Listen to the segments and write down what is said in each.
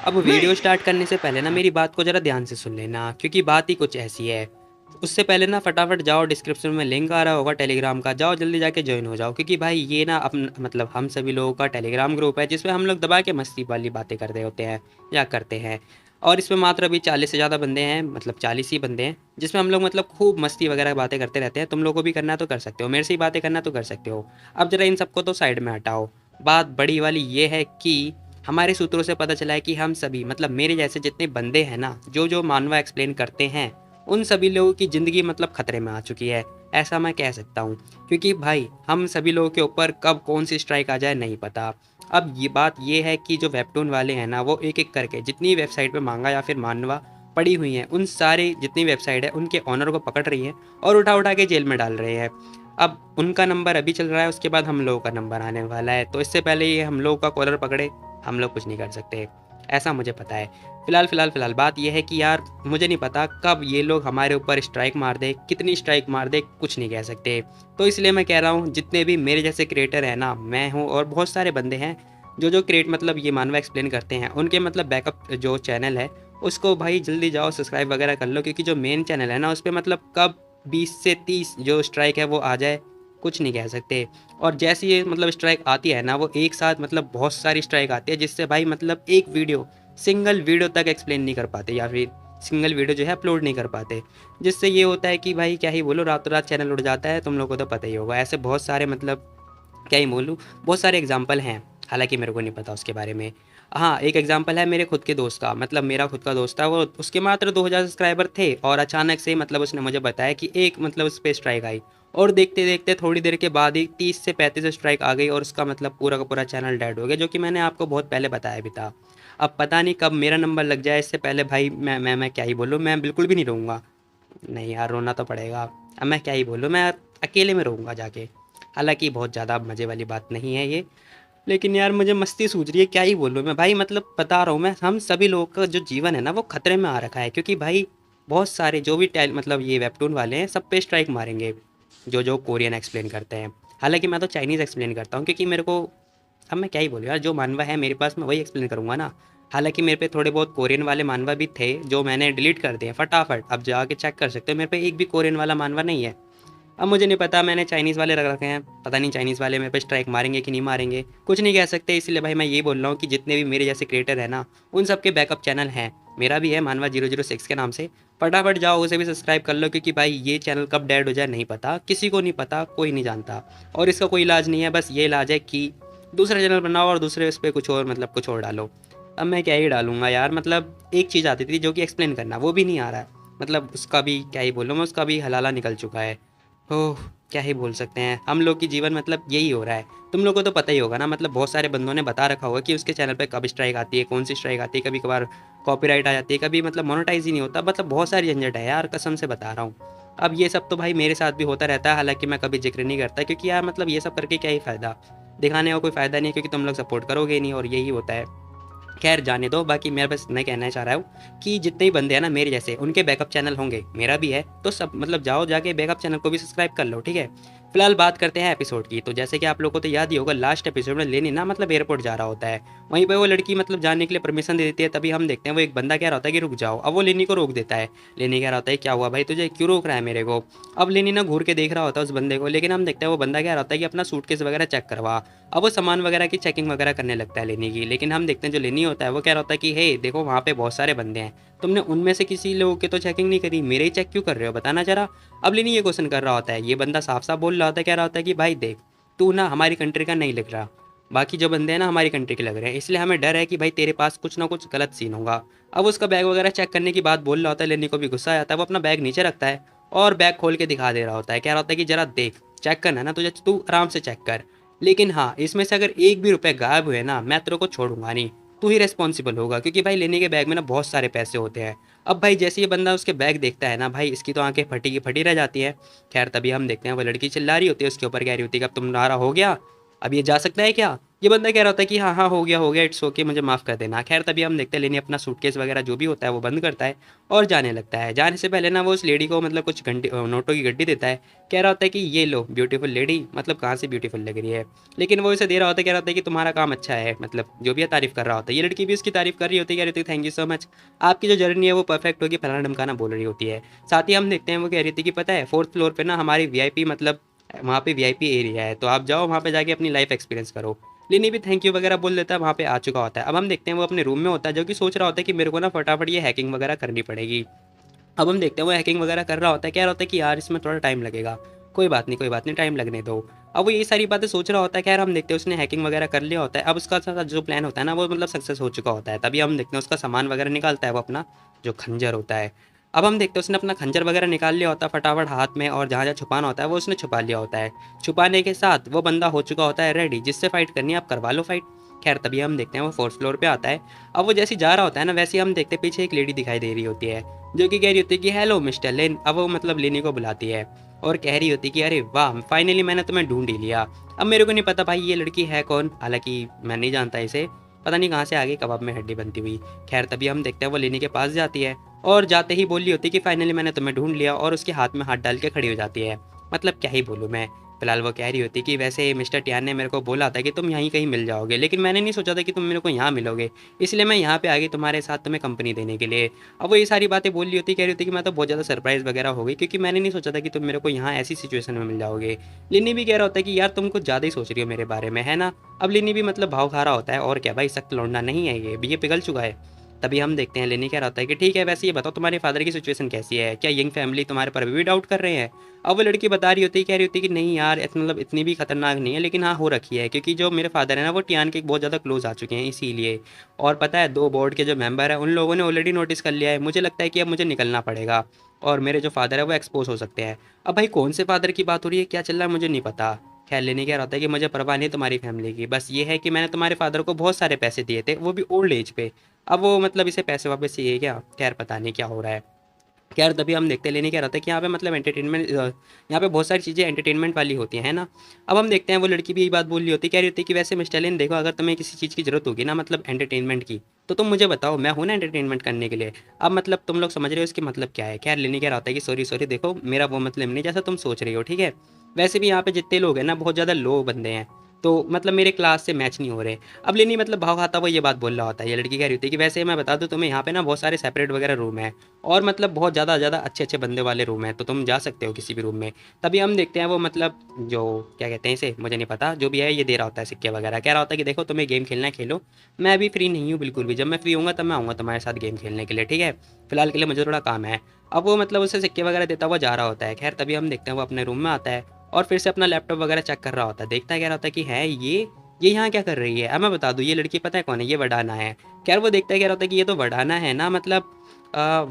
अब video start करने से पहले ना मेरी बात को ज़रा ध्यान से सुन लेना, क्योंकि बात ही कुछ ऐसी है। उससे पहले ना फटाफट जाओ, डिस्क्रिप्शन में लिंक आ रहा होगा टेलीग्राम का, जाओ जल्दी जाके ज्वाइन हो जाओ, क्योंकि भाई ये ना अपन मतलब हम सभी लोगों का टेलीग्राम ग्रुप है जिसमें हम लोग दबा के मस्ती वाली बातें करते होते हैं या करते हैं। और इसमें मात्र अभी 40 से ज़्यादा बंदे हैं, मतलब 40 ही बंदे हैं, जिसमें हम लोग मतलब खूब मस्ती वगैरह बातें करते रहते हैं। तुम लोगों को भी करना है तो कर सकते हो, मेरे से ही बातें करना है तो कर सकते हो। अब जरा इन सबको तो साइड में हटाओ। बात बड़ी वाली ये है कि हमारे सूत्रों से पता चला है कि हम सभी मतलब मेरे जैसे जितने बंदे हैं ना, जो जो मानवा एक्सप्लेन करते हैं, उन सभी लोगों की ज़िंदगी मतलब खतरे में आ चुकी है, ऐसा मैं कह सकता हूँ। क्योंकि भाई हम सभी लोगों के ऊपर कब कौन सी स्ट्राइक आ जाए नहीं पता। अब ये बात ये है कि जो वेबटून वाले हैं ना, वो एक एक करके जितनी वेबसाइट पे मांगा या फिर मानवा पड़ी हुई हैं, उन सारे जितनी वेबसाइट है उनके ऑनर को पकड़ रही हैं और उठा उठा के जेल में डाल रहे हैं। अब उनका नंबर अभी चल रहा है, उसके बाद हम लोगों का नंबर आने वाला है, तो इससे पहले ये हम लोगों का कॉलर पकड़े हम लोग कुछ नहीं कर सकते, ऐसा मुझे पता है। फ़िलहाल बात यह है कि यार मुझे नहीं पता कब ये लोग हमारे ऊपर स्ट्राइक मार दे, कितनी स्ट्राइक मार दे, कुछ नहीं कह सकते। तो इसलिए मैं कह रहा हूँ, जितने भी मेरे जैसे क्रिएटर हैं ना, मैं हूँ और बहुत सारे बंदे हैं जो जो क्रिएट मतलब ये मानवा एक्सप्लेन करते हैं, उनके मतलब बैकअप जो चैनल है उसको भाई जल्दी जाओ सब्सक्राइब वगैरह कर लो, क्योंकि जो मेन चैनल है ना उस पर मतलब कब 20 से 30 जो स्ट्राइक है वो आ जाए कुछ नहीं कह सकते। और जैसे ये मतलब स्ट्राइक आती है ना, वो एक साथ मतलब बहुत सारी स्ट्राइक आती है, जिससे भाई मतलब एक वीडियो सिंगल वीडियो तक एक्सप्लेन नहीं कर पाते या फिर सिंगल वीडियो जो है अपलोड नहीं कर पाते। जिससे ये होता है कि भाई क्या ही बोलो, रातों रात चैनल उड़ जाता है, तुम लोगों को तो पता ही होगा। ऐसे बहुत सारे मतलब क्या ही बोलूँ, बहुत सारे एग्जाम्पल हैं, हालांकि मेरे को नहीं पता उसके बारे में। हाँ, एक एग्जाम्पल है मेरे खुद के दोस्त का, मतलब मेरा खुद का दोस्त था, वो उसके मात्र 2000 सब्सक्राइबर थे और अचानक से मतलब उसने मुझे बताया कि एक मतलब उस पर स्ट्राइक आई, और देखते देखते थोड़ी देर के बाद ही 30 से 35 स्ट्राइक आ गई और उसका मतलब पूरा का पूरा चैनल डेड हो गया, जो कि मैंने आपको बहुत पहले बताया भी था। अब पता नहीं कब मेरा नंबर लग जाए, इससे पहले भाई मैं क्या ही बोलूँ, मैं बिल्कुल भी नहीं रहूँगा। नहीं यार, रोना तो पड़ेगा। अब मैं क्या ही बोलूँ, मैं अकेले में रहूँगा जाके। हालांकि बहुत ज़्यादा मज़े वाली बात नहीं है ये, लेकिन यार मुझे मस्ती सूझ रही है, क्या ही बोलूँ मैं भाई, मतलब बता रहा हूँ मैं, हम सभी लोगों का जो जीवन है ना वो खतरे में आ रखा है, क्योंकि भाई बहुत सारे जो भी मतलब ये वेबटून वाले हैं सब पे स्ट्राइक मारेंगे, जो जो कोरियन एक्सप्लेन करते हैं। हालांकि मैं तो चाइनीज़ एक्सप्लेन करता हूँ, क्योंकि मेरे को, अब मैं क्या ही बोलूँ यार, जो मानवा है मेरे पास मैं वही एक्सप्लेन करूँगा ना। हालांकि मेरे पे थोड़े बहुत कोरियन वाले मानवा भी थे जो मैंने डिलीट कर दिए फटाफट, अब जाके चेक कर सकते हो, मेरे पे एक भी कोरियन वाला मानवा नहीं है। अब मुझे नहीं पता, मैंने चाइनीज़ वाले रख रखे हैं, पता नहीं चाइनीज़ वाले मेरे पे स्ट्राइक मारेंगे कि नहीं मारेंगे, कुछ नहीं कह सकते। इसलिए भाई मैं ये बोल रहा हूँ कि जितने भी मेरे जैसे क्रिएटर हैं ना, उन सब के बैकअप चैनल हैं, मेरा भी है मानवा 006 के नाम से, फटाफट जाओ उसे भी सब्सक्राइब कर लो, क्योंकि भाई ये चैनल कब डेड हो जाए नहीं पता, किसी को नहीं पता, कोई नहीं जानता। और इसका कोई इलाज नहीं है, बस ये इलाज है कि दूसरा चैनल बनाओ और दूसरे उस पर कुछ और मतलब कुछ और डालो। अब मैं क्या ही डालूंगा यार, मतलब एक चीज़ आती थी जो कि एक्सप्लेन करना, वो भी नहीं आ रहा है, मतलब उसका भी क्या ही बोलूँ मैं, उसका भी हलाला निकल चुका है। ओह! क्या ही बोल सकते हैं, हम लोग की जीवन मतलब यही हो रहा है। तुम लोग को तो पता ही होगा ना, मतलब बहुत सारे बंदों ने बता रखा होगा कि उसके चैनल पे कब स्ट्राइक आती है, कौन सी स्ट्राइक आती है, कभी-कभार कॉपीराइट आ जाती है, कभी मतलब मोनेटाइज़ ही नहीं होता, मतलब बहुत सारी झंझट है यार, कसम से बता रहा हूँ। अब ये सब तो भाई मेरे साथ भी होता रहता है, हालाँकि मैं कभी ज़िक्र नहीं करता, क्योंकि यार मतलब ये सब करके क्या ही फ़ायदा? दिखाने का कोई फ़ायदा नहीं है, क्योंकि तुम लोग सपोर्ट करोगे ही नहीं, और यही होता है। खैर जाने दो, बाकी मैं बस मैं कहना चाह रहा हूँ कि जितने भी बंदे हैं ना मेरे जैसे, उनके बैकअप चैनल होंगे, मेरा भी है, तो सब मतलब जाओ जाके बैकअप चैनल को भी सब्सक्राइब कर लो, ठीक है। फिलहाल बात करते हैं एपिसोड की, तो जैसे कि आप लोगों को तो याद ही होगा, लास्ट एपिसोड में लेनी ना मतलब एयरपोर्ट जा रहा होता है, वहीं पे वो लड़की मतलब जाने के लिए परमिशन दे देती है, तभी हम देखते हैं वो एक बंदा कह रहा होता है कि रुक जाओ, अब वो लेनी को रोक देता है। लेनी कह रहा होता है क्या हुआ भाई तुझे, क्यों रोक रहा है मेरे को? अब लेनी ना घूर के देख रहा होता है उस बंदे को, लेकिन हम देखते हैं वो बंदा कह रहा होता है कि अपना सूटकेस वगैरह चेक करवा। अब वो सामान वगैरह की चेकिंग वगैरह करने लगता है लेनी की, लेकिन हम देखते हैं जो लेनी होता है वो कह रहा होता है कि हे देखो वहाँ पे बहुत सारे बंदे हैं, तुमने उनमें से किसी लोगों के तो चेकिंग नहीं करी, मेरे ही चेक क्यों कर रहे हो, बताना जरा। अब लेनी ये क्वेश्चन कर रहा होता है, ये बंदा साफ साफ बोल रहा होता है, कह रहा होता है कि भाई देख, तू ना हमारी कंट्री का नहीं लिख रहा, बाकी जो बंदे हैं ना हमारी कंट्री के लग रहे हैं, इसलिए हमें डर है कि भाई तेरे पास कुछ ना कुछ गलत सीन होगा। अब उसका बैग वगैरह चेक करने की बात बोल रहा होता है, लेनी को भी गुस्सा आ जाता है, वो अपना बैग नीचे रखता है और बैग खोल के दिखा दे रहा होता है, कह रहा होता है कि जरा देख, चेक करना है ना तुझे, तू आराम से चेक कर, लेकिन हाँ इसमें से अगर एक भी रुपए गायब हुए ना, मैं तेरे को छोड़ूंगा नहीं, तू ही रिस्पॉन्सिबल होगा, क्योंकि भाई लेने के बैग में ना बहुत सारे पैसे होते हैं। अब भाई जैसे ये बंदा उसके बैग देखता है ना भाई, इसकी तो आंखें फटी की फटी रह जाती है। खैर तभी हम देखते हैं वो लड़की चिल्ला रही होती है उसके ऊपर, कह रही होती है कि अब तुम्हारा हो गया, अब ये जा सकता है क्या? ये बंदा कह रहा होता है कि हाँ, हाँ, हो गया, इट्स ओके, मुझे माफ़ कर देना। ख़ैर तभी हम देखते हैं लेनी अपना सूटकेस वग़ैरह जो भी होता है वो बंद करता है और जाने लगता है। जाने से पहले ना वो उस लेडी को मतलब कुछ नोटों की गड्डी देता है। कह रहा होता है कि ये लो ब्यूटीफुल लेडी, मतलब कहाँ से ब्यूटीफुल लग रही है। लेकिन वो इसे दे रहा होता है, कह रहा होता है कि तुम्हारा काम अच्छा है, मतलब जो भी है तारीफ़ कर रहा होता है। ये लड़की भी उसकी तारीफ़ कर रही होती है, कह रही होती है थैंक यू सो मच। आपकी जो जर्नी है वो परफेक्ट होगी, फलाना-ढिमकाना बोल रही होती है। साथ ही हम देखते हैं वो कह रही थी कि पता है 4th फ्लोर पे ना हमारी वीआईपी मतलब वहाँ पे वीआईपी एरिया है, तो आप जाओ वहाँ पे जाके अपनी लाइफ़ एक्सपीरियंस करो। लिनी भी थैंक यू वगैरह बोल देता है, वहाँ पे आ चुका होता है। अब हम देखते हैं वो अपने रूम में होता है जो कि सोच रहा होता है कि मेरे को ना फटाफट ये हैकिंग वगैरह करनी पड़ेगी। अब हम देखते हैं वो हैकिंग वगैरह कर रहा होता है, कह रहा होता है कि यार इसमें थोड़ा टाइम लगेगा। कोई बात नहीं, टाइम लगने दो। अब वो यही सारी बातें सोच रहा होता है, खैर हम देखते हैं उसने हैकिंग वगैरह कर लिया होता है। अब उसका सारा जो प्लान होता है ना वो मतलब सक्सेस हो चुका होता है। तभी हम देखते हैं उसका सामान वगैरह निकालता है वो अपना जो खंजर होता है। अब हम देखते हैं उसने अपना खंजर वगैरह निकाल लिया होता है फटाफट हाथ में, और जहाँ-जहाँ छुपाना होता है वो उसने छुपा लिया होता है। छुपाने के साथ वो बंदा हो चुका होता है रेडी, जिससे फाइट करनी है आप करवा लो फाइट। खैर तभी हम देखते हैं वो 4th फ्लोर पे आता है। अब वो जैसे ही जा रहा होता है ना वैसे ही हम देखते हैं पीछे एक लेडी दिखाई दे रही होती है, जो कि कह रही होती है कि हेलो मिस्टर लिन। अब वो मतलब लिनी को बुलाती है और कह रही होती है कि अरे वाह, फाइनली मैंने तुम्हें ढूंढ ही लिया। अब मेरे को नहीं पता भाई ये लड़की है कौन, हालांकि मैं नहीं जानता इसे, पता नहीं कहाँ से आ गई कबाब में हड्डी बनती हुई। खैर तभी हम देखते हैं वो लिनी के पास जाती है और जाते ही बोल रही होती है कि फाइनली मैंने तुम्हें ढूंढ लिया, और उसके हाथ में हाथ डाल के खड़ी हो जाती है। मतलब क्या ही बोलूँ मैं। फिलहाल वो कह रही होती है कि वैसे मिस्टर टियान ने मेरे को बोला था कि तुम यहीं कहीं मिल जाओगे, लेकिन मैंने नहीं सोचा था कि तुम मेरे को यहाँ मिलोगे, इसलिए मैं यहाँ पे आ गई तुम्हारे साथ तुम्हें कंपनी देने के लिए। अब वो ये सारी बातें बोल रही होती, कह रही होती कि मैं तो बहुत ज़्यादा सरप्राइज़ वगैरह हो गई, क्योंकि मैंने नहीं सोचा था कि तुम मेरे को यहाँ ऐसी सिचुएशन में मिल जाओगे। लिनी भी कह रहा होता है कि यार तुम कुछ ज़्यादा ही सोच रही हो मेरे बारे में, है ना। अब लिनी भी मतलब भाव खा रहा होता है, और क्या भाई, सख्त लौंडा नहीं है ये पिघल चुका है। तभी हम देखते हैं लेनी कह रहा होता है कि ठीक है, वैसे ये बताओ तुम्हारे फादर की सिचुएशन कैसी है, क्या यंग फैमिली तुम्हारे पर अभी भी डाउट कर रहे हैं। अब वो लड़की बता रही होती है, कह रही होती है कि नहीं यार मतलब इतनी भी खतरनाक नहीं है, लेकिन हाँ हो रखी है, क्योंकि जो मेरे फादर है ना वो टियान के बहुत ज़्यादा क्लोज आ चुके हैं इसीलिए। और पता है 2 बोर्ड के जो मेंबर हैं उन लोगों ने ऑलरेडी नोटिस कर लिया है। मुझे लगता है कि अब मुझे निकलना पड़ेगा, और मेरे जो फादर है वो एक्सपोज हो सकते हैं। अब भाई कौन से फादर की बात हो रही है, क्या चल रहा है, मुझे नहीं पता। खैर लेने क्या रहता है कि मुझे परवाह नहीं तुम्हारी फैमिली की, बस ये है कि मैंने तुम्हारे फादर को बहुत सारे पैसे दिए थे, वो भी ओल्ड एज पे। अब वो मतलब इसे पैसे वापस चाहिए क्या, खैर पता नहीं क्या हो रहा है। खैर तभी हम देखते लेने क्या रहता है कि यहाँ पे मतलब एंटरटेनमेंट, यहाँ पे बहुत सारी चीज़ें एंटरटेनमेंट वाली होती हैं, है ना। अब हम देखते हैं वो लड़की भी यही बात बोल रही होती है, कह रही होती है कि वैसे मिस्टर लिन देखो, अगर तुम्हें किसी चीज़ की ज़रूरत होगी ना मतलब एंटरटेनमेंट की, तो तुम मुझे बताओ, मैं हूँ ना एंटरटेनमेंट करने के लिए। अब मतलब तुम लोग समझ रहे हो इसकी मतलब क्या है। खैर लेने क्या रहता है कि सॉरी सॉरी, देखो मेरा वो मतलब नहीं जैसा तुम सोच रही हो, ठीक है। वैसे भी यहाँ पे जितने लोग हैं ना बहुत ज़्यादा लो बंदे हैं, तो मतलब मेरे क्लास से मैच नहीं हो रहे। अब लेनी मतलब भाव खाता हुआ ये बात बोल रहा होता है। ये लड़की कह रही होती है कि वैसे मैं बता दूं तुम्हें, यहाँ पे ना बहुत सारे सेपरेट वगैरह रूम है, और मतलब बहुत ज़्यादा ज़्यादा अच्छे अच्छे बंदे वाले रूम हैं, तो तुम जा सकते हो किसी भी रूम में। तभी हम देखते हैं वो मतलब जो क्या कहते हैं इसे, मुझे नहीं पता, जो भी है ये दे रहा होता है सिक्के वगैरह, कह रहा होता है कि देखो तुम्हें गेम खेलना है खेलो, मैं अभी फ्री नहीं हूँ बिल्कुल भी, जब मैं फ्री हूँगा तब मैं आऊँगा तुम्हारे साथ गेम खेलने के लिए, ठीक है। फिलहाल के लिए मुझे थोड़ा काम है। अब वो मतलब उसे सिक्के वगैरह देता हुआ जा रहा होता है। खैर तभी हम देखते हैं वो अपने रूम में आता है और फिर से अपना लैपटॉप वगैरह चेक कर रहा होता है। देखता है, कह रहा होता है कि है ये यहाँ क्या कर रही है। अब मैं बता दूँ ये लड़की पता है कौन है, ये वडाना है। खैर वो देखता है, कह रहा होता है कि ये तो वडाना है ना, मतलब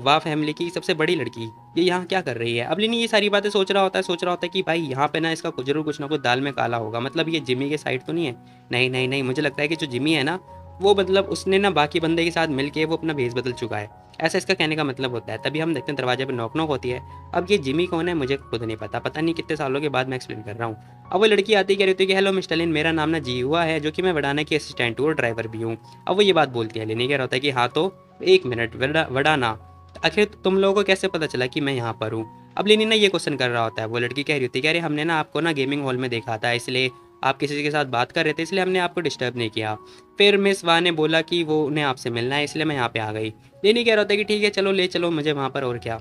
वाह फैमिली की सबसे बड़ी लड़की, ये यहाँ क्या कर रही है। अब लिनी ये सारी बातें सोच रहा होता है कि भाई यहाँ पे ना इसका कुछ जरूर कुछ ना कुछ दाल में काला होगा, मतलब ये जिमी के साइड तो नहीं है। नहीं नहीं नहीं, मुझे लगता है कि जो जिमी है ना वो मतलब उसने ना बाकी बंदे के साथ मिलके वो अपना भेस बदल चुका है, ऐसा इसका कहने का मतलब होता है। तभी हम देखते हैं दरवाजे पर नॉक नॉक होती है। अब ये जिमी कौन है मुझे खुद नहीं पता, पता नहीं कितने सालों के बाद मैं एक्सप्लेन कर रहा हूँ। अब वो लड़की आती कह रही होती है कि हेलो मिस्टर लिन, मेरा नाम ना जी हुआ है, जो कि मैं वडाना की असिस्टेंट हूँ और ड्राइवर भी हूँ। अब वो ये बात बोलती है, लेनी कह रहा होता है कि हाँ तो एक मिनट वडाना, आखिर तुम लोगों को कैसे पता चला कि मैं यहाँ पर हूँ। अब लेनी ना ये क्वेश्चन कर रहा होता है। वो लड़की कह रही होती है कि अरे हमने ना आपको ना गेमिंग हॉल में देखा था, इसलिए आप किसी के साथ बात कर रहे थे, इसलिए हमने आपको डिस्टर्ब नहीं किया। फिर मिस वाह ने बोला कि वो उन्हें आपसे मिलना है, इसलिए मैं यहाँ पे आ गई। लेनी कह रहा होता है कि ठीक है चलो ले चलो मुझे वहाँ पर, और क्या।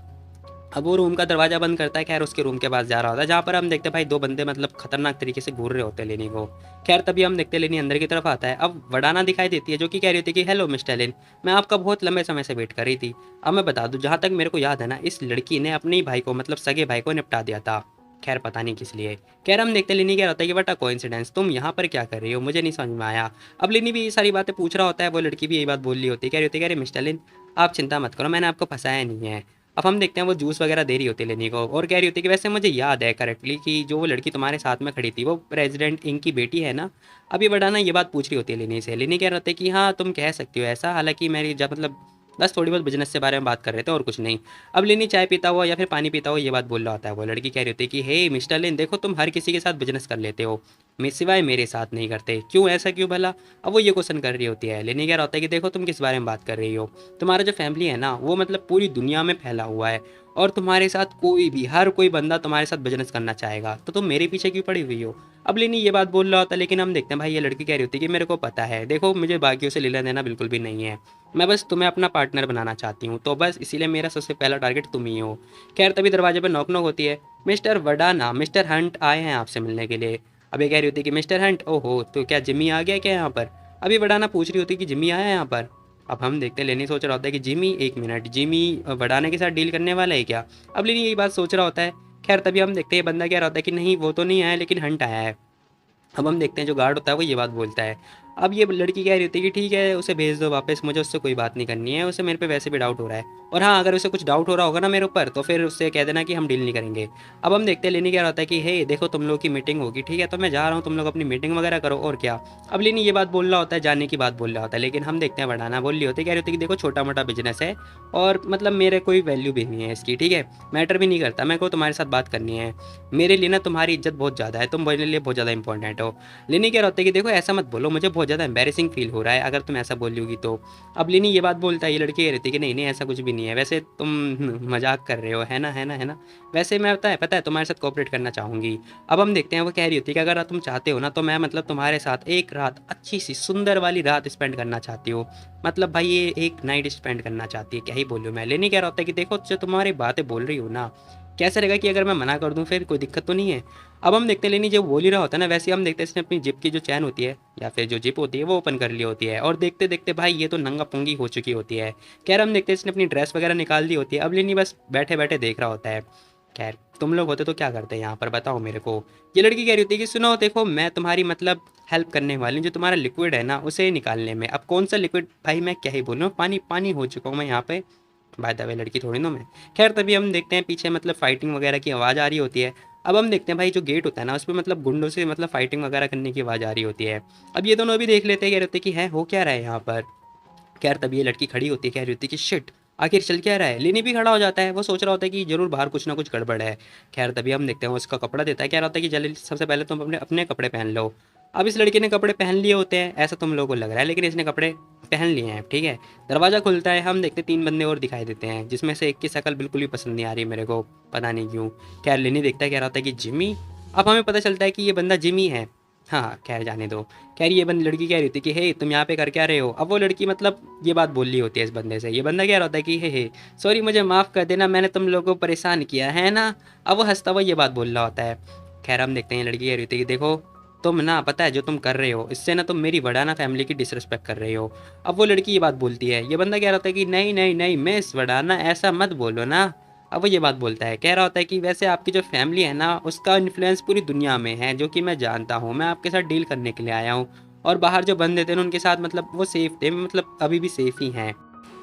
अब वो रूम का दरवाजा बंद करता है, खैर उसके रूम के पास जा रहा होता है, जहाँ पर हम देखते हैं भाई 2 बंदे मतलब खतरनाक तरीके से घूर रहे होते हैं लेनी को। खैर तभी हम देखते हैं लेनी अंदर की तरफ आता है। अब वडाना दिखाई देती है, जो कि कह रही होती है कि हेलो मिस्टर लिन, मैं आपका बहुत लंबे समय से वेट कर रही थी। अब मैं बता दूं, जहाँ तक मेरे को याद है ना, इस लड़की ने अपने ही भाई को मतलब सगे भाई को निपटा दिया था। खैर पता नहीं किस लिए। खैर हम देखते लिनी क्या होता है कि बटा कोइंसिडेंस, तुम यहाँ पर क्या कर रही हो, मुझे नहीं समझ में आया। अब लिनी भी ये सारी बातें पूछ रहा होता है। वो लड़की भी यही बात बोल रही होती है, कह रही होती है कि अरे मिस्टर लिन आप चिंता मत करो, मैंने आपको फंसाया नहीं है। अब हम देखते हैं वो जूस वगैरह दे रही होती है लेनी को, और कह रही होती है कि वैसे मुझे याद है करेक्टली कि जो वो लड़की तुम्हारे साथ में खड़ी थी वो प्रेसिडेंट इंक की बेटी है ना। अब ये वडाना ये बात पूछ रही होती है लेनी से। लेनी कह रहे होते हैं कि हाँ तुम कह सकती हो ऐसा, हालांकि मेरी जब मतलब बस थोड़ी बहुत बिजनेस के बारे में बात कर रहे थे और कुछ नहीं। अब लिनी चाय पीता हुआ या फिर पानी पीता हुआ ये बात बोल रहा होता है। वो लड़की कह रही होती है कि हे मिस्टर लिन, देखो तुम हर किसी के साथ बिजनेस कर लेते हो, सिवाय मेरे साथ नहीं करते, क्यों, ऐसा क्यों भला? अब वो ये क्वेश्चन कर रही होती है। लिनी कह रहा होता है कि देखो तुम किस बारे में बात कर रही हो, तुम्हारा जो फैमिली है ना वो मतलब पूरी दुनिया में फैला हुआ है, और तुम्हारे साथ कोई भी, हर कोई बंदा तुम्हारे साथ बिजनेस करना चाहेगा, तो तुम मेरे पीछे क्यों पड़ी हुई हो? अब लिनी ये बात बोल रहा होता है, लेकिन हम देखते हैं भाई ये लड़की कह रही होती है कि मेरे को पता है, देखो मुझे बाकियों से लेना देना बिल्कुल भी नहीं है, मैं बस तुम्हें अपना पार्टनर बनाना चाहती हूँ, तो बस इसीलिए मेरा सबसे पहला टारगेट तुम ही हो। खैर तभी दरवाजे पर नॉक नॉक होती है। मिस्टर वडाना, मिस्टर हंट आए हैं आपसे मिलने के लिए। अब ये कह रही होती है कि मिस्टर हंट, ओहो तो क्या जिम्मी आ गया क्या यहाँ पर? अभी वडाना पूछ रही होती है कि जिम्मी आया है यहाँ पर। अब हम देखते हैं लेनी सोच रहा होता है कि जिमी, एक मिनट, जिमी वडाना के साथ डील करने वाला है क्या? अब लेनी यही बात सोच रहा होता है। खैर तभी हम देखते हैं ये बंदा कह रहा होता है कि नहीं वो तो नहीं आया, लेकिन हंट आया है। अब हम देखते हैं जो गार्ड होता है वो ये बात बोलता है। अब ये लड़की कह रही होती है कि ठीक है उसे भेज दो वापस, मुझे उससे कोई बात नहीं करनी है, उसे मेरे पे वैसे भी डाउट हो रहा है, और हाँ अगर उसे कुछ डाउट हो रहा होगा ना मेरे ऊपर तो फिर उससे कह देना कि हम डील नहीं करेंगे। अब हम देखते हैं लेनी कह रहा होता है कि हे देखो तुम लोग की मीटिंग होगी, ठीक है तो मैं जा रहा हूँ, तुम लोग अपनी मीटिंग वगैरह करो और क्या। अब लेनी ये बात बोल रहा होता है, जाने की बात बोल रहा होता है, लेकिन हम देखते हैं बढ़ाना बोल रही होती है, कह रही होती है कि देखो छोटा मोटा बिजनेस है और मतलब मेरे कोई वैल्यू भी नहीं है इसकी, ठीक है मैटर भी नहीं करता, मेरे को तुम्हारे साथ बात करनी है, मेरे लिए ना तुम्हारी इज्जत बहुत ज़्यादा है, तुम मेरे लिए बहुत ज़्यादा इंपॉर्टेंट हो। लिनी कह रहा होता है कि देखो ऐसा मत बोलो, मुझे बहुत ज़्यादा एम्बेरसिंग फील हो रहा है अगर तुम ऐसा बोली होगी तो। अब लिनी ये बात बोलता है, ये लड़की कह रही थी कि नहीं नहीं ऐसा कुछ भी नहीं है, वैसे तुम मजाक कर रहे हो, है ना, है ना, है ना, वैसे मैं पता है तुम्हारे साथ कोऑपरेट करना चाहूँगी। अब हम देखते हैं वो कह रही होती है कि अगर तुम चाहते हो ना तो मैं मतलब तुम्हारे साथ एक रात, अच्छी सी सुंदर वाली रात स्पेंड करना चाहती हूँ, मतलब भाई ये एक नाइट स्पेंड करना चाहती है, क्या ही बोलूँ मैं। लेनी कह रहा होता है कि देखो जो तुम्हारी बातें बोल रही हो ना, कैसा रहेगा कि अगर मैं मना कर दूं फिर कोई दिक्कत तो नहीं है? अब हम देखते हैं लेनी जब बोल ही रहा होता है ना, वैसे हम देखते हैं इसने अपनी जिप की जो चैन होती है या फिर जो जिप होती है वो ओपन कर ली होती है, और देखते देखते भाई ये तो नंगा पुंगी हो चुकी होती है। खैर हम देखते हैं इसने अपनी ड्रेस वगैरह निकाल दी होती है। अब लेनी बस बैठे बैठे देख रहा होता है। खैर तुम लोग होते तो क्या करते हैं यहाँ पर, बताओ मेरे को। ये लड़की कह रही होती है कि सुनो देखो मैं तुम्हारी मतलब हेल्प करने वाली हूँ, जो तुम्हारा लिक्विड है ना उसे निकालने में। अब कौन सा लिक्विड भाई, मैं क्या ही बोलूँ, पानी पानी हो चुका हूँ मैं यहाँ पे, बाय द वे लड़की थोड़ी ना मैं। खैर तभी हम देखते हैं पीछे मतलब फाइटिंग वगैरह की आवाज़ आ रही होती है। अब हम देखते हैं भाई जो गेट होता है ना उस पर मतलब गुंडों से मतलब फाइटिंग वगैरह करने की आवाज़ आ रही होती है। अब ये दोनों अभी देख लेते हैं, कह रहे होते हैं कि है हो क्या रहा है यहाँ पर। खैर तभी ये लड़की खड़ी होती है, कह रही होती है कि शिट, आखिर चल क्या रहा है। लेनी भी खड़ा हो जाता है, वो सोच रहा होता है कि जरूर बाहर कुछ ना कुछ गड़बड़ है। खैर तभी हम देखते हैं वो उसका कपड़ा देता है, कह रहा होता है कि जल्दी सबसे पहले तुम अपने अपने कपड़े पहन लो। अब इस लड़के ने कपड़े पहन लिए होते हैं ऐसा तुम लोगों को लग रहा है, लेकिन इसने कपड़े पहन लिए हैं, ठीक है। दरवाज़ा खुलता है, हम देखते 3 बंदे और दिखाई देते हैं, जिसमें से एक की शक्ल बिल्कुल भी पसंद नहीं आ रही मेरे को, पता नहीं क्यों। खैर लेनी देखता है, कह रहा होता है कि जिमी। अब हमें पता चलता है कि ये बंदा जिमी है। हाँ खैर जाने दो। खैर ये बंद लड़की कह रही थी कि हे तुम यहाँ पे कर क्या रहे हो। अब वो लड़की मतलब ये बात बोल रही होती है इस बंदे से, ये बंदा कह रहा होता है कि हे सॉरी मुझे माफ़ कर देना, मैंने तुम लोगों को परेशान किया है ना। अब वो हंसता हुआ ये बात बोल रहा होता है। खैर हम देखते हैं लड़की कह रही थी कि देखो तुम ना, पता है जो तुम कर रहे हो इससे ना तुम मेरी वडाना फैमिली की डिसरिस्पेक्ट कर रहे हो। अब वो लड़की ये बात बोलती है, ये बंदा कह रहा होता है कि नहीं नहीं नहीं मिस वडाना ऐसा मत बोलो ना। अब वो ये बात बोलता है, कह रहा होता है कि वैसे आपकी जो फैमिली है ना उसका इन्फ्लुएंस पूरी दुनिया में है, जो कि मैं जानता हूँ, मैं आपके साथ डील करने के लिए आया हूँ, और बाहर जो बंदे थे ना उनके साथ मतलब वो सेफ थे, मतलब अभी भी सेफ ही हैं,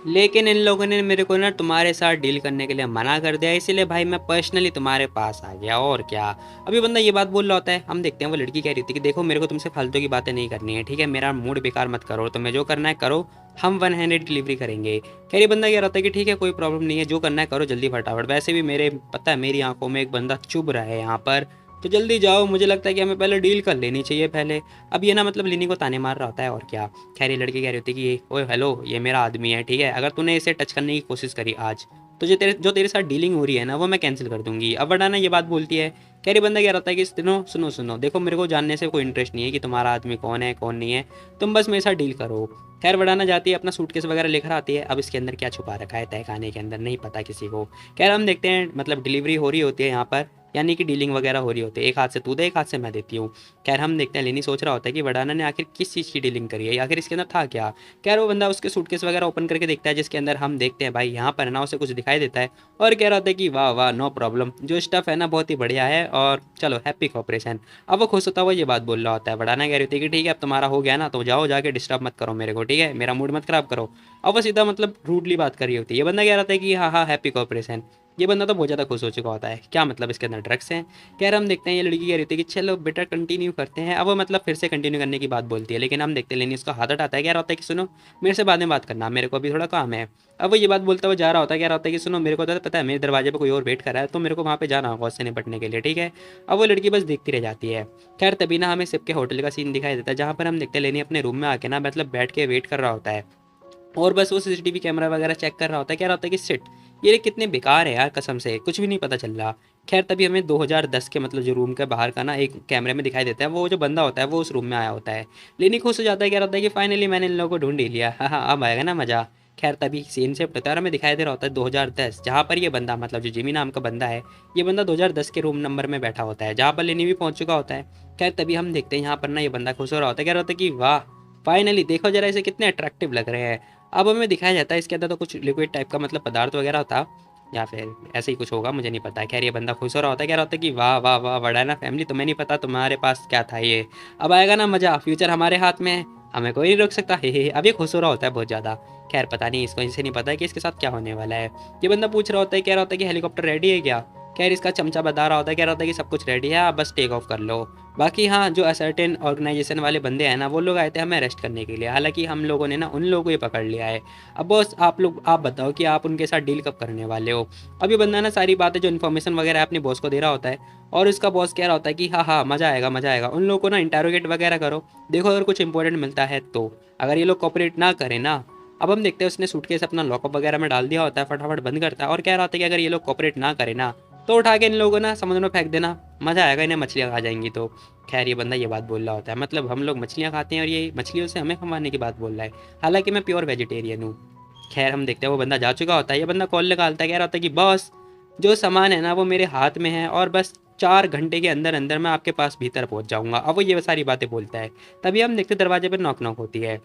लेकिन इन लोगों ने मेरे को ना तुम्हारे साथ डील करने के लिए मना कर दिया, इसीलिए भाई मैं पर्सनली तुम्हारे पास आ गया, और क्या। अभी बंदा ये बात बोल रहा होता है, हम देखते हैं वो लड़की कह रही थी कि देखो मेरे को तुमसे फालतू की बातें नहीं करनी है, ठीक है मेरा मूड बेकार मत करो, तुम्हें जो करना है करो, हम 1 हैंडेड डिलीवरी करेंगे। खैर ये बंदा कह रहा होता है कि ठीक है कोई प्रॉब्लम नहीं है, जो करना है करो जल्दी फटाफट, वैसे भी मेरे पता है मेरी आंखों में एक बंदा चुभ रहा है यहाँ पर, तो जल्दी जाओ, मुझे लगता है कि हमें पहले डील कर लेनी चाहिए पहले। अब ये ना मतलब लिनी को ताने मार रहा होता है और क्या। खैर ये लड़की कह रही होती है कि ओए हेलो ये मेरा आदमी है, ठीक है अगर तूने इसे टच करने की कोशिश करी आज तो जो तेरे साथ डीलिंग हो रही है ना वो मैं कैंसिल कर दूंगी। अब वरना ये बात बोलती है। कह रही बंदा कह रहा है कि सुनो सुनो सुनो देखो मेरे को जानने से कोई इंटरेस्ट नहीं है कि तुम्हारा आदमी कौन है कौन नहीं है, तुम बस मेरे साथ डील करो। खैर बढ़ाना जाती है, अपना सूटकेस वगैरह लेकर आती है, अब इसके अंदर क्या छुपा रखा है तय खाने के अंदर नहीं पता किसी को। खैर हम देखते हैं मतलब डिलीवरी हो रही होती है यहाँ पर, यानी कि डीलिंग वगैरह हो रही होती है, एक हाथ से तू दे एक हाथ से मैं देती हूँ। खैर हम देखते हैं लेनी सोच रहा होता है कि वडाना ने आखिर किस चीज़ की डीलिंग करी है, आखिर इसके अंदर था क्या। खैर वो बंदा उसके सूटकेस वगैरह ओपन करके देखता है, जिसके अंदर हम देखते हैं भाई यहाँ पर ना उसे कुछ दिखाई देता है, और कह रहा होता है कि वाह वाह नो प्रॉब्लम, जो स्टफ़ है ना बहुत ही बढ़िया है, और चलो हैप्पी कॉपरेशन। अब वो खुश होता हुआ ये बात बोल रहा होता है, वडाना कह रही होती है कि ठीक है अब तुम्हारा हो गया ना तो जाओ जाके डिस्टर्ब मत करो मेरे को, ठीक है मेरा मूड मत खराब करो। अब वो सीधा मतलब रूडली बात कर रही होती है, ये बंदा कह रहा था कि हाँ हाँ हैप्पी कॉपरेशन। ये बंदा तो बहुत ज़्यादा खुश हो चुका होता है, क्या मतलब इसके अंदर ड्रग्स हैं? कह रहा हम देखते हैं ये लड़की कह रही थी कि चलो बेटा कंटिन्यू करते हैं, अब वो मतलब फिर से कंटिन्यू करने की बात बोलती है, लेकिन हम देखते हैं लेनी उसका हाथ हटाता है, कह रहा होता है कि सुनो मेरे से बाद में बात करना, मेरे को अभी थोड़ा काम है। अब वो ये बात बोलता हुआ जा रहा होता है, कह रहा होता है कि सुनो मेरे को तो पता है मेरे दरवाजे पर कोई और वेट कर रहा है, तो मेरे को वहाँ पे जाना होगा उससे निपटने के लिए, ठीक है। अब वो लड़की बस देखती रह जाती है। खैर तभी ना हमें सिप के होटल का सीन दिखाई देता है, जहाँ पर हम देखते हैं लेनी अपने रूम में आके ना मतलब बैठ के वेट कर रहा होता है, और बस वो सीसीटीवी कैमरा वगैरह चेक कर रहा होता है, कह रहा होता है कि सिट ये कितने बेकार है यार, कसम से कुछ भी नहीं पता चल रहा। खैर तभी हमें 2010 के मतलब जो रूम के बाहर का ना एक कैमरे में दिखाई देता है, वो जो बंदा होता है वो उस रूम में आया होता है। लेनी खुश हो जाता है, कह रहा होता है कि फाइनली मैंने इन लोगों को ढूंढ ही लिया, हाँ हाँ अब आएगा ना मजा। खैर तभी सीन से प्रतार में दिखाई दे रहा होता है 2010, जहाँ पर ये बंदा मतलब जो जिमी नाम का बंदा है, ये बंदा 2010 के रूम नंबर में बैठा होता है, जहाँ पर लेनी भी पहुंच चुका होता है। खैर तभी हम देखते हैं यहाँ पर ना ये बंदा खुश हो रहा होता है, कह रहा होता है कि वाह फाइनली देखो जरा इसे कितने अट्रैक्टिव लग रहे हैं। अब हमें दिखाया जाता है इसके अंदर तो कुछ लिक्विड टाइप का मतलब पदार्थ वगैरह था, या फिर ऐसे ही कुछ होगा मुझे नहीं पता है। खैर ये बंदा खुश हो रहा होता है, कह रहा होता है कि वाह वाह वाह वडाना फैमिली, तुम्हें नहीं पता तुम्हारे पास क्या था ये, अब आएगा ना मजा, फ्यूचर हमारे हाथ में है, हमें कोई नहीं रोक सकता, हे। अब ये खुश हो रहा होता है बहुत ज़्यादा। खैर पता नहीं इसको इसे नहीं पता है कि इसके साथ क्या होने वाला है। ये बंदा पूछ रहा होता है, कह रहा होता है कि हेलीकॉप्टर रेडी है क्या। खैर इसका चमचा बता रहा होता है, कह रहा होता है कि सब कुछ रेडी है, आप बस टेक ऑफ कर लो। बाकी हाँ जो असर्टेन ऑर्गेनाइजेशन वाले बंदे हैं ना, वो लोग आए थे हमें अरेस्ट करने के लिए, हालांकि हम लोगों ने ना उन लोगों को ही पकड़ लिया है। अब बॉस आप लोग आप बताओ कि आप उनके साथ डील कब करने वाले हो। अब ये बंदा ना सारी बातें जो इन्फॉर्मेशन वगैरह अपने बॉस को दे रहा होता है, और इसका बॉस कह रहा होता है कि हाँ हाँ मज़ा आएगा मज़ा आएगा, उन लोगों को ना इंटेरोगेट वगैरह करो, देखो अगर कुछ इंपॉर्टेंट मिलता है तो, अगर ये लोग कॉपरेट ना करें ना। अब हम देखते हैं उसने सूटकेस अपना लॉकअप वगैरह में डाल दिया होता है, फटाफट बंद करता है और कह रहा होता है कि अगर ये लोग कॉपरेट ना करें ना, तो उठा के इन लोगों को ना समुद्र में फेंक देना, मज़ा आएगा, इन्हें मछलियाँ खा जाएंगी तो। खैर ये बंदा ये बात बोल रहा होता है, मतलब हम लोग मछलियाँ खाते हैं और ये मछलियों से हमें कमाने की बात बोल रहा है, हालांकि मैं प्योर वेजिटेरियन हूँ। खैर हम देखते हैं वो बंदा जा चुका होता है, ये बंदा कॉल निकालता है, कह रहा होता है कि बॉस जो सामान है ना वो मेरे हाथ में है, और बस 4 घंटे के अंदर अंदर मैं आपके पास भीतर पहुंच जाऊंगा। अब वो ये सारी बातें बोलता है। तभी हम देखते दरवाजे पर नॉक नॉक होती है।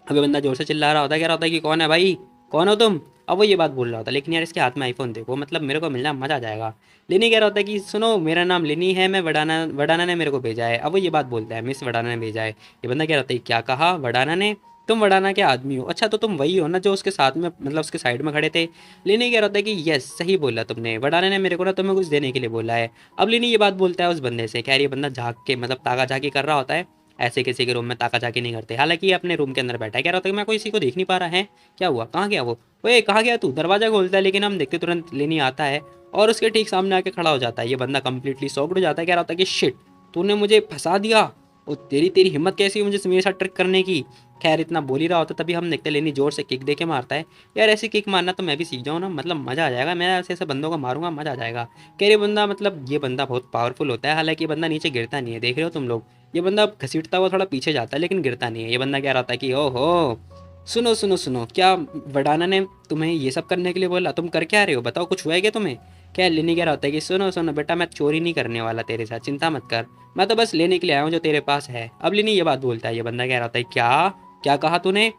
अभी बंदा जोर से चिल्ला रहा होता है, कह रहा होता है कि कौन है भाई, कौन हो तुम। अब वो ये बात बोल रहा होता है, लेकिन यार इसके हाथ में आईफोन देखो, मतलब मेरे को मिलना मजा आ जाएगा। लेनी कह रहा होता है कि सुनो मेरा नाम लेनी है, मैं वडाना वडाना ने मेरे को भेजा है। अब वो ये बात बोलता है, मिस वडाना ने भेजा है। ये बंदा कह रहा होता है क्या कहा वडाना ने, तुम वडाना के आदमी हो, अच्छा तो तुम वही हो ना जो उसके साथ में मतलब उसके साइड में खड़े थे। लेनी कह रहा होता है कि यस सही बोला तुमने, वडाना ने मेरे को ना तुम्हें कुछ देने के लिए बोला है। अब लेनी ये बात बोलता है उस बंदे से। खैर ये बंदा झाँक के मतलब ताका झाकी कर रहा होता है, ऐसे किसी के रूम में ताका झाकी नहीं करते, हालांकि ये अपने रूम के अंदर बैठा है। कह रहा होता है कि मैं कोई किसी को देख नहीं पा रहा है, क्या हुआ कहाँ गया वो, ओए कहाँ गया तू। दरवाजा खोलता है, लेकिन हम देखते तुरंत लेनी आता है और उसके ठीक सामने आके खड़ा हो जाता है। ये बंदा कंप्लीटली शॉक्ड हो जाता है, कह रहा होता है कि शिट तूने मुझे फंसा दिया, और तेरी तेरी हिम्मत कैसी हुई मुझे मेरे साथ ट्रिक करने की। खैर इतना बोल ही रहा होता, तभी हम देखते लेनी जोर से किक दे के मारता है। यार ऐसी किक मारना तो मैं भी सीख जाऊँ ना, मतलब मज़ा आ जाएगा, मैं ऐसे ऐसे बंदों को मारूंगा मज़ा आ जाएगा। कह रहे बंदा मतलब ये बंदा बहुत पावरफुल होता है, हालांकि ये बंदा नीचे गिरता नहीं है, देख रहे हो तुम लोग। ये बंदा घसीटता हुआ थोड़ा पीछे जाता है लेकिन गिरता नहीं है। ये बंदा कह रहा था कि ओहो सुनो सुनो सुनो, क्या वडाना ने तुम्हें ये सब करने के लिए बोला, तुम कर क्या रहे हो, बताओ कुछ हुआ है क्या तुम्हें। क्या लेनी कह रहा होता है कि सुनो सुनो बेटा मैं चोरी नहीं करने वाला तेरे साथ, चिंता मत कर, मैं तो बस लेने के लिए आया हूँ जो तेरे पास है। अब लेनी ये बात बोलता है। ये बंदा कह रहा होता है क्या क्या कहा तूने,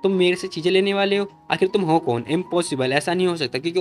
तुम मेरे से चीज़ें लेने वाले हो, आखिर तुम हो कौन, इम्पॉसिबल, ऐसा नहीं हो सकता, क्योंकि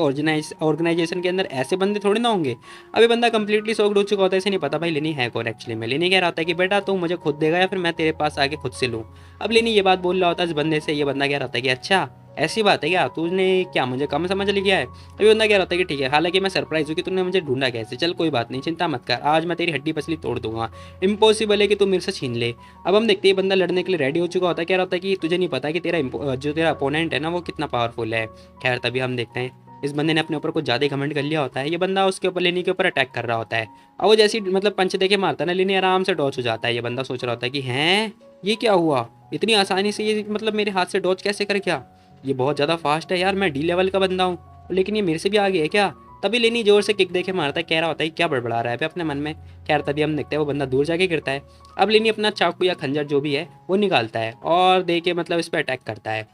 ऑर्गेनाइजेशन के अंदर ऐसे बंदे थोड़ी ना होंगे। अभी बंदा कंप्लीटली सॉक्ड हो चुका होता है, इसे नहीं पता भाई लेनी है कौन एक्चुअली में। लेनी कह रहा होता है कि बेटा तू मुझे खुद देगा या फिर मैं तेरे पास आके खुद से लूँ। अब लेनी ये बात बोल रहा होता है इस बंदे से। ये बंदा कह रहा होता है कि अच्छा ऐसी बात है क्या, तूने क्या मुझे कम समझ लिया है। अभी बंदा कह रहा होता है कि ठीक है, हालांकि मैं सरप्राइज हूँ कि तूने मुझे ढूंढा कैसे, चल कोई बात नहीं चिंता मत कर, आज मैं तेरी हड्डी पसली तोड़ दूंगा, इम्पॉसिबल है कि तू मेरे से छीन ले। अब हम देखते हैं बंदा लड़ने के लिए रेडी हो चुका होता है, कह रहा होता है कि तुझे नहीं पता कि जो तेरा अपोनेंट है ना वो कितना पावरफुल है। खैर तभी हम देखते हैं इस बंदे ने अपने ऊपर कुछ ज़्यादा घमंड कर लिया होता है। ये बंदा उसके ऊपर लेनी के ऊपर अटैक कर रहा होता है, और वो जैसी मतलब पंच देके मारता है ना, लेनी आराम से डॉच हो जाता है। ये बंदा सोच रहा होता है कि हैं ये क्या हुआ, इतनी आसानी से ये मतलब मेरे हाथ से डॉच कैसे कर गया, ये बहुत ज़्यादा फास्ट है यार, मैं डी लेवल का बंदा हूँ, लेकिन ये मेरे से भी आगे है क्या। तभी लेनी जोर से किक देके मारता है, कह रहा होता है क्या बड़बड़ा रहा है अपने मन में। खैर तभी हम देखते हैं वो बंदा दूर जाके गिरता है। अब लेनी अपना चाकू या खंजर जो भी है वो निकालता है और दे के मतलब इस पर अटैक करता है।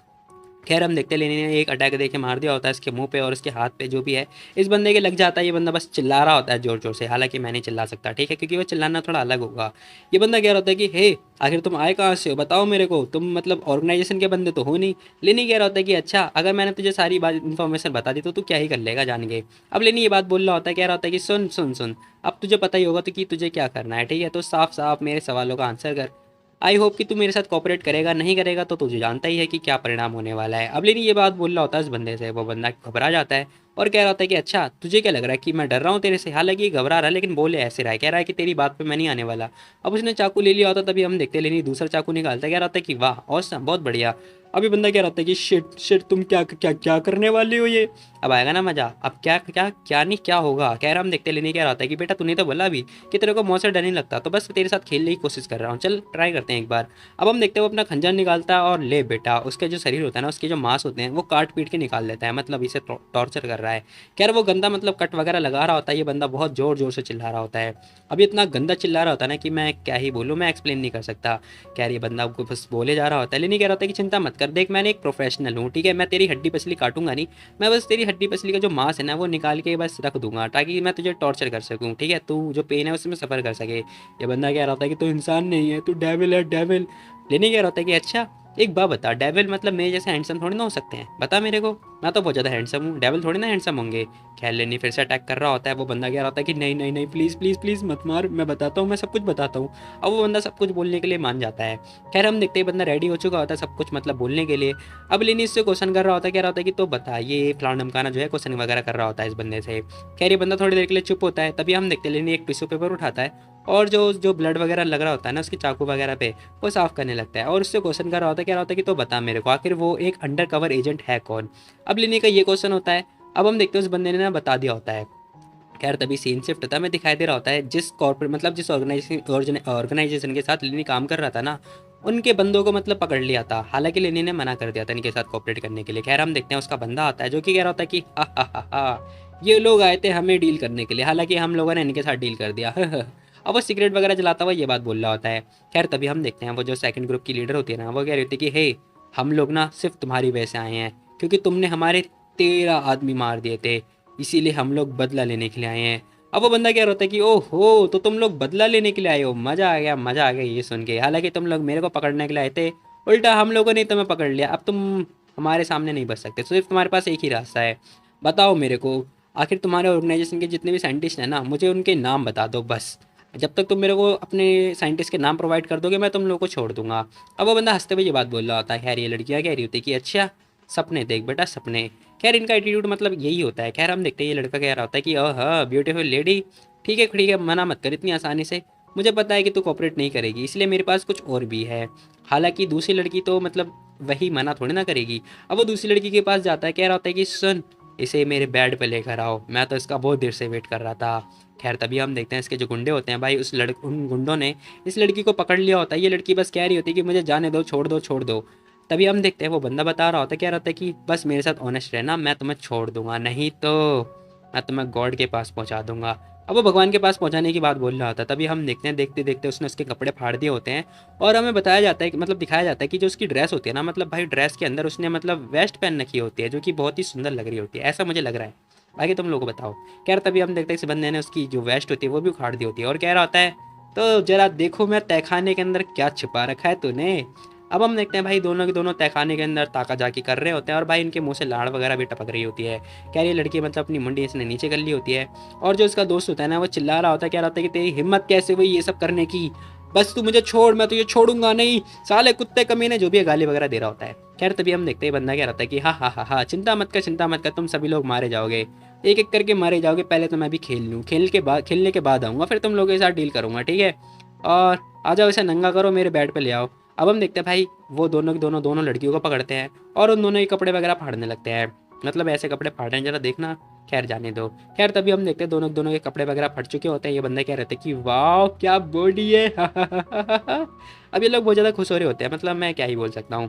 खैर हम देखते हैं लेनी ने एक अटैक दे के मार दिया होता है इसके मुंह पे और इसके हाथ पे जो भी है, इस बंदे के लग जाता है। ये बंदा बस चिल्ला रहा होता है जोर जोर से, हालांकि मैं नहीं चिल्ला सकता ठीक है, क्योंकि वो चिल्लाना थोड़ा अलग होगा। ये बंदा कह रहा होता है कि हे आखिर तुम आए कहाँ से हो, बताओ मेरे को, तुम मतलब ऑर्गेनाइजेशन के बंदे तो हो नहीं। लेनी कह रहा होता है कि अच्छा अगर मैंने तुझे सारी बात इन्फॉर्मेशन बता दी तो तू क्या ही कर लेगा जान के। अब लेनी ये बात बोल रहा होता है, कह रहा होता है कि सुन सुन सुन, अब तुझे पता ही होगा तो कि तुझे क्या करना है, ठीक है, तो साफ साफ मेरे सवालों का आंसर कर। आई होप कि तू मेरे साथ कॉपरेट करेगा, नहीं करेगा तो तुझे जानता ही है कि क्या परिणाम होने वाला है। अब लेकिन ये बात बोल रहा होता है इस बंदे से, वो बंदा घबरा जाता है और कह रहा होता है कि अच्छा तुझे क्या लग रहा है कि मैं डर रहा हूँ तेरे से, हालांकि घबरा रहा है लेकिन बोले ऐसे रहा है, कह रहा है कि तेरी बात पे मैं नहीं आने वाला। अब उसने चाकू ले लिया होता, तभी हम देखते लेनी दूसरा चाकू निकालता है, कह रहा होता है कि वाह ऑसम बहुत बढ़िया। अभी बंदा कह रहा होता है कि शिट शिट तुम क्या क्या क्या करने वाले हो ये, अब आएगा ना मजा, अब क्या क्या क्या नहीं क्या होगा। कह रहा हम देखते लेने, कह रहा होता है कि बेटा तूने तो बोला अभी कि तेरे को मौत से डर नहीं लगता, तो बस तेरे साथ खेलने की कोशिश कर रहा हूँ, चल ट्राई करते हैं एक बार। अब हम देखते हैं वो अपना खंजर निकालता है और ले बेटा उसके जो शरीर होता है ना, उसके जो मांस होते हैं वो काट पीट के निकाल देता है, मतलब इसे टॉर्चर कर रहा है। कह रहा वो गंदा मतलब कट वगैरह लगा रहा होता है, ये बंदा बहुत जोर जोर से चिल्ला रहा होता है। अब इतना गंदा चिल्ला रहा होता है ना कि मैं क्या ही बोलूँ, मैं एक्सप्लेन नहीं कर सकता। कह रही बंदा आपको बस बोले जा रहा होता है, लेकिन कह रहा होता है कि चिंता मत कर, देख मैंने एक प्रोफेशनल हूँ, ठीक है, मैं तेरी हड्डी पसली काटूंगा नहीं, मैं बस तेरी हड्डी पसली का जो मांस है ना वो निकाल के बस रख दूंगा ताकि मैं तुझे टॉर्चर कर सकूँ, ठीक है, तू जो पेन है उसमें सफ़र कर सके। ये बंदा कह रहा होता है कि तू इंसान नहीं है, तू डेविल है डेविल। लेने कह रहा होता है कि अच्छा एक बात बता, डेविल मतलब मेरे जैसे हैंडसम थोड़ी ना हो सकते हैं, बता मेरे को, मैं तो बहुत ज़्यादा हैंडसम हूँ, डेविल थोड़ी ना हैंडसम होंगे। खैर लेनी फिर से अटैक कर रहा होता है, वो बंदा कह रहा होता है कि नहीं नहीं नहीं प्लीज़ प्लीज़ प्लीज़ मत मार, मैं बताता हूँ, मैं सब कुछ बताता हूँ। अब वो बंदा सब कुछ बोलने के लिए मान जाता है। खैर हम देखते हैं बंदा रेडी हो चुका होता है सब कुछ मतलब बोलने के लिए। अब लेनी इससे क्वेश्चन कर रहा होता है, कह रहा होता है कि तो बता ये फलाना ढमकाना जो है, क्वेश्चन वगैरह कर रहा होता है इस बंदे से। खैर ये बंदा थोड़ी देर के लिए चुप होता है, तभी हम देखते हैं लेनी एक टिश्यू पेपर उठाता है और जो जो ब्लड वगैरह लग रहा होता है ना उसकी चाकू वगैरह पे, वो साफ करने लगता है और उससे क्वेश्चन कर रहा होता है, कह रहा होता है कि तो बता मेरे को आखिर वो एक अंडर कवर एजेंट है कौन। अब लेनी का ये क्वेश्चन होता है। अब हम देखते हैं उस बंदे ने ना बता दिया होता है। खैर तभी सीन शिफ्ट होता है, हमें दिखाई दे रहा होता है जिस कॉर्पोरेट मतलब जिस ऑर्गेनाइजेशन के साथ लेनी काम कर रहा था ना, उनके बंदों को मतलब पकड़ लिया था, हालांकि लेनी ने मना कर दिया था इनके साथ कॉपरेट करने के लिए। खैर हम देखते हैं उसका बंदा आता है जो कि कह रहा होता है कि हा ये लोग आए थे हमें डील करने के लिए, हालांकि हम लोगों ने इनके साथ डील कर दिया। अब वो सिगरेट वगैरह जलाता हुआ ये बात बोल रहा होता है। खैर तभी हम देखते हैं वो जो सेकंड ग्रुप की लीडर होती है ना, वो कह रही होती है कि हे हम लोग ना सिर्फ तुम्हारी वजह से आए हैं, क्योंकि तुमने हमारे 13 आदमी मार दिए थे, इसीलिए हम लोग बदला लेने के लिए आए हैं। अब वो बंदा क्या होता है कि ओहो तो तुम लोग बदला लेने के लिए आए हो, मज़ा आ गया मज़ा आ गया ये सुन के, हालांकि तुम लोग मेरे को पकड़ने के लिए आए थे, उल्टा हम लोगों ने तुम्हें पकड़ लिया, अब तुम हमारे सामने नहीं बच सकते, सिर्फ तुम्हारे पास एक ही रास्ता है। बताओ मेरे को आखिर तुम्हारे ऑर्गेनाइजेशन के जितने भी साइंटिस्ट हैं ना, मुझे उनके नाम बता दो बस, जब तक तुम मेरे को अपने साइंटिस्ट के नाम प्रोवाइड कर दोगे मैं तुम लोगों को छोड़ दूंगा। अब वो बंदा हंसते हुए ये बात बोल रहा होता है। खैर ये लड़कियाँ कह रही होती है कि अच्छा सपने देख बेटा सपने। खैर इनका एटीट्यूड मतलब यही होता है। खैर हम देखते हैं ये लड़का कह रहा होता है कि हाँ ब्यूटीफुल लेडी, ठीक है मना मत कर इतनी आसानी से, मुझे पता है कि तू कोऑपरेट नहीं करेगी, इसलिए मेरे पास कुछ और भी है। हालांकि दूसरी लड़की तो मतलब वही मना थोड़ी ना करेगी। अब वो दूसरी लड़की के पास जाता है, कह रहा होता है कि सुन इसे मेरे बेड पे लेकर आओ, मैं तो इसका बहुत देर से वेट कर रहा था। खैर तभी हम देखते हैं इसके जो गुंडे होते हैं भाई, उन गुंडों ने इस लड़की को पकड़ लिया होता है। ये लड़की बस कह रही होती है कि मुझे जाने दो छोड़ दो छोड़ दो। तभी हम देखते हैं वो बंदा बता रहा होता है, कह रहा होता है कि बस मेरे साथ ऑनेस्ट रहना, मैं तुम्हें छोड़ दूंगा, नहीं तो मैं तुम्हें गॉड के पास पहुंचा दूंगा। अब वो भगवान के पास पहुंचाने की बात बोल रहा होता है। तभी हम देखते हैं देखते देखते उसने उसके कपड़े फाड़ दिए होते हैं और हमें बताया जाता है कि मतलब दिखाया जाता है कि जो उसकी ड्रेस होती है ना, मतलब भाई ड्रेस के अंदर उसने मतलब वेस्ट पहन रखी होती है जो कि बहुत ही सुंदर लग रही होती है, ऐसा मुझे लग रहा है, बाकी तुम लोगों को बताओ। कह रहा तभी हम देखते हैं इस बंदे ने उसकी जो वेस्ट होती है वो भी उखाड़ दी होती है और कह रहा होता है तो जरा देखो मैं तहखाने के अंदर क्या छिपा रखा है तूने। अब हम देखते हैं भाई दोनों के दोनों तहखाने के अंदर ताका जाकी कर रहे होते हैं और भाई इनके मुंह से लाड़ वगैरह भी टपक रही होती है। कह रही लड़की मतलब अपनी मुंडी इसने नीचे कर ली होती है और जो उसका दोस्त होता है ना वो चिल्ला रहा होता है, कह रहा होता है कि तेरी हिम्मत कैसे हुई ये सब करने की, बस तू मुझे छोड़ मैं तुझे छोड़ूंगा नहीं, साले कुत्ते कमीने, जो भी है गाली वगैरह दे रहा होता है। खैर तभी हम देखते हैं बंदा क्या रहता है कि हाँ चिंता मत कर तुम सभी लोग मारे जाओगे, एक एक करके मारे जाओगे, पहले तो मैं भी खेल लूँ, खेलने के बाद आऊँगा, फिर तुम लोगों के साथ डील करूँगा, ठीक है, और आ जाओ इसे नंगा करो मेरे बेड पे ले आओ। अब हम देखते हैं भाई वो दोनों के दोनों दोनों लड़कियों को पकड़ते हैं और उन दोनों के कपड़े वगैरह फाड़ने लगते हैं, मतलब ऐसे कपड़े फाड़ने जरा देखना। खैर जाने दो। खैर तभी हम देखते हैं दोनों के दोनों के कपड़े वगैरह फट चुके होते हैं। ये बंदे कह रहे थे कि वाह क्या बॉडी है। अब ये लोग बहुत ज़्यादा खुश हो रहे होते हैं, मतलब मैं क्या ही बोल सकता हूँ।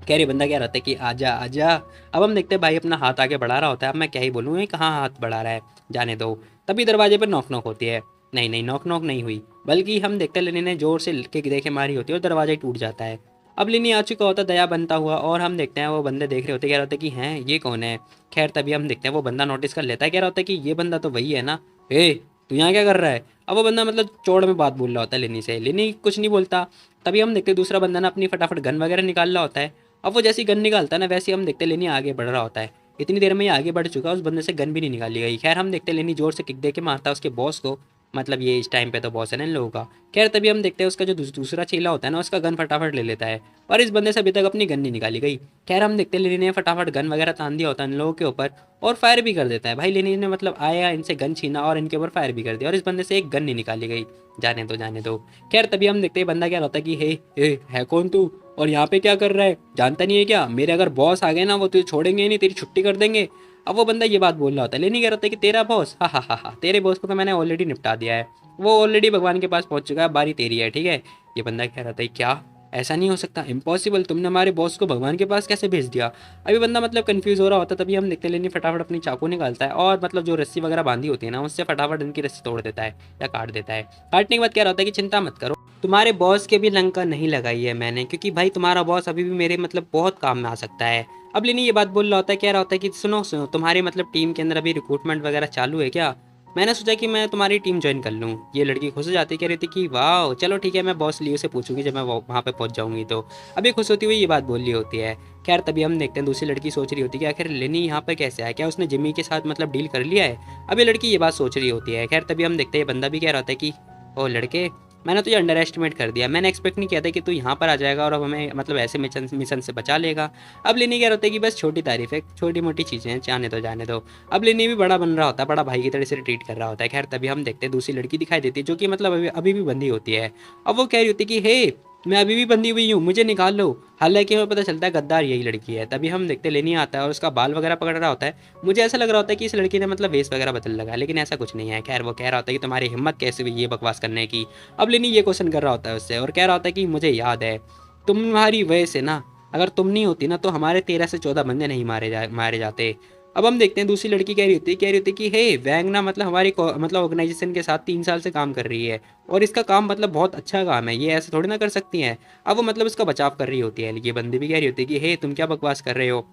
कह रही बंदा क्या रहता है कि आजा आजा। अब हम देखते हैं भाई अपना हाथ आगे बढ़ा रहा होता है, अब मैं क्या ही बोलूँ ये कहाँ हाथ बढ़ा रहा है, जाने दो। तभी दरवाजे पर नॉक नॉक होती है, नहीं नहीं नॉक नॉक नहीं हुई, बल्कि हम देखते हैं लिनी ने जोर से किक देके मारी होती है और दरवाजा ही टूट जाता है। अब लिनी आ चुका होता है दया बनता हुआ और हम देखते हैं वो बंदे देख रहे होते कह रहे होते कि हैं ये कौन है। खैर तभी हम देखते हैं वो बंदा नोटिस कर लेता है, कह रहा होता है कि ये बंदा तो वही है ना, ए तू यहाँ क्या कर रहा है। अब वो बंदा मतलब चौड़ में बात बोल रहा होता है लिनी से, लिनी कुछ नहीं बोलता। तभी हम देखते हैं दूसरा बंदा ना अपनी फटाफट गन वगैरह निकाल रहा होता है। अब वो जैसी गन निकालता है ना वैसे हम देखते लेनी आगे बढ़ रहा होता है, इतनी देर में ये आगे बढ़ चुका है उस बंदे से गन भी नहीं निकाली गई। खैर हम देखते लेनी जोर से किक दे के मारता है उसके बॉस को मतलब ये इस टाइम पे तो बॉस है ना इन लोगों का। खैर तभी हम देखते हैं उसका जो दूसरा चेला होता है ना, उसका गन फटाफट ले लेता है, और इस बंदे से अभी तक अपनी गन नहीं निकाली गई। खैर हम देखते हैं लेनी ने फटाफट गन वगैरह तान दिया होता है इन लोगों के ऊपर, और फायर भी कर देता है। भाई लेनी ने मतलब आया, इनसे गन छीना और इनके ऊपर फायर भी कर दिया, और इस बंदे से एक गन नहीं निकाली गई। जाने दो जाने दो। खैर तभी हम देखते हैं बंदा क्या होता है कि हे है कौन तू, और यहाँ पे क्या कर रहा है, जानता नहीं है क्या, मेरे अगर बॉस आ गए ना वो तुझे छोड़ेंगे ही नहीं, तेरी छुट्टी कर देंगे। अब वो बंदा ये बात बोल रहा होता है, लेनी कह रहा होता है कि तेरा बॉस, हा, तेरे बॉस को तो मैंने ऑलरेडी निपटा दिया है, वो ऑलरेडी भगवान के पास पहुंच चुका है, बारी तेरी है, ठीक है। ये बंदा कह रहा था क्या, ऐसा नहीं हो सकता, इम्पॉसिबल, तुमने हमारे बॉस को भगवान के पास कैसे भेज दिया। अभी बंदा मतलब कंफ्यूज हो रहा होता है, तभी हम देखते लेनी फटाफट अपनी चाकू निकालता है, और मतलब जो रस्सी वगैरह बांधी होती है ना, उससे फटाफट इनकी रस्सी तोड़ देता है या काट देता है। काटने के बाद कह रहा होता है कि चिंता मत करो, तुम्हारे बॉस के भी लंका नहीं लगाई है मैंने, क्योंकि भाई तुम्हारा बॉस अभी भी मेरे मतलब बहुत काम में आ सकता है। अब लेनी ये बात बोल रहा होता है, कह रहा होता है कि सुनो सुनो, तुम्हारे मतलब टीम के अंदर अभी रिक्रूटमेंट वगैरह चालू है क्या, मैंने सोचा कि मैं तुम्हारी टीम ज्वाइन कर लूँ। ये लड़की खुश हो जाती, कह रही थी कि वाह चलो ठीक है, मैं बॉस लियो से पूछूंगी जब मैं वहाँ पे पहुँच जाऊंगी तो। अभी खुश होती हुई ये बात बोल रही होती है। खैर तभी हम देखते हैं दूसरी लड़की सोच रही होती है कि आखिर लेनी यहाँ पे कैसे आया, क्या उसने जिमी के साथ मतलब डील कर लिया है। अब ये लड़की ये बात सोच रही होती है। खैर तभी हम देखते हैं बंदा भी कह रहा होता है कि ओ लड़के, मैंने तुझे अंडर एस्टिमेट कर दिया, मैंने एक्सपेक्ट नहीं किया था कि तू यहाँ पर आ जाएगा और अब हमें मतलब ऐसे मिशन से बचा लेगा। अब लेनी कह रहा होता है कि बस छोटी तारीफ है, छोटी मोटी चीज़ें हैं, जाने दो जाने दो। अब लेनी भी बड़ा बन रहा होता है, बड़ा भाई की तरह से ट्रीट कर रहा होता है। खैर तभी हम देखते हैं दूसरी लड़की दिखाई देती है, जो कि मतलब अभी भी बंदी होती है। अब वो कह रही होती है कि हे, मैं अभी भी बंदी हुई हूँ, मुझे निकाल लो। हालांकि हमें पता चलता है गद्दार यही लड़की है। तभी हम देखते लेनी आता है और उसका बाल वगैरह पकड़ रहा होता है। मुझे ऐसा लग रहा होता है कि इस लड़की ने मतलब वेस्ट वगैरह बदल लगा है, लेकिन ऐसा कुछ नहीं है। खैर वो कह रहा होता है कि तुम्हारी हिम्मत कैसे हुई ये बकवास करने की। अब लेनी ये क्वेश्चन कर रहा होता है उससे, और कह रहा होता है कि मुझे याद है, तुम्हारी वजह से ना, अगर तुम नहीं होती ना तो हमारे 13 से 14 बंदे नहीं मारे जाते। अब हम देखते हैं दूसरी लड़की कह रही होती कि हे वैंग ना मतलब हमारी मतलब ऑर्गेनाइजेशन के साथ 3 साल से काम कर रही है, और इसका काम मतलब बहुत अच्छा काम है, ये ऐसे थोड़ी ना कर सकती हैं। अब वो मतलब उसका बचाव कर रही होती है। ये बंदी भी कह रही होती है कि हे तुम क्या बकवास कर रहे हो,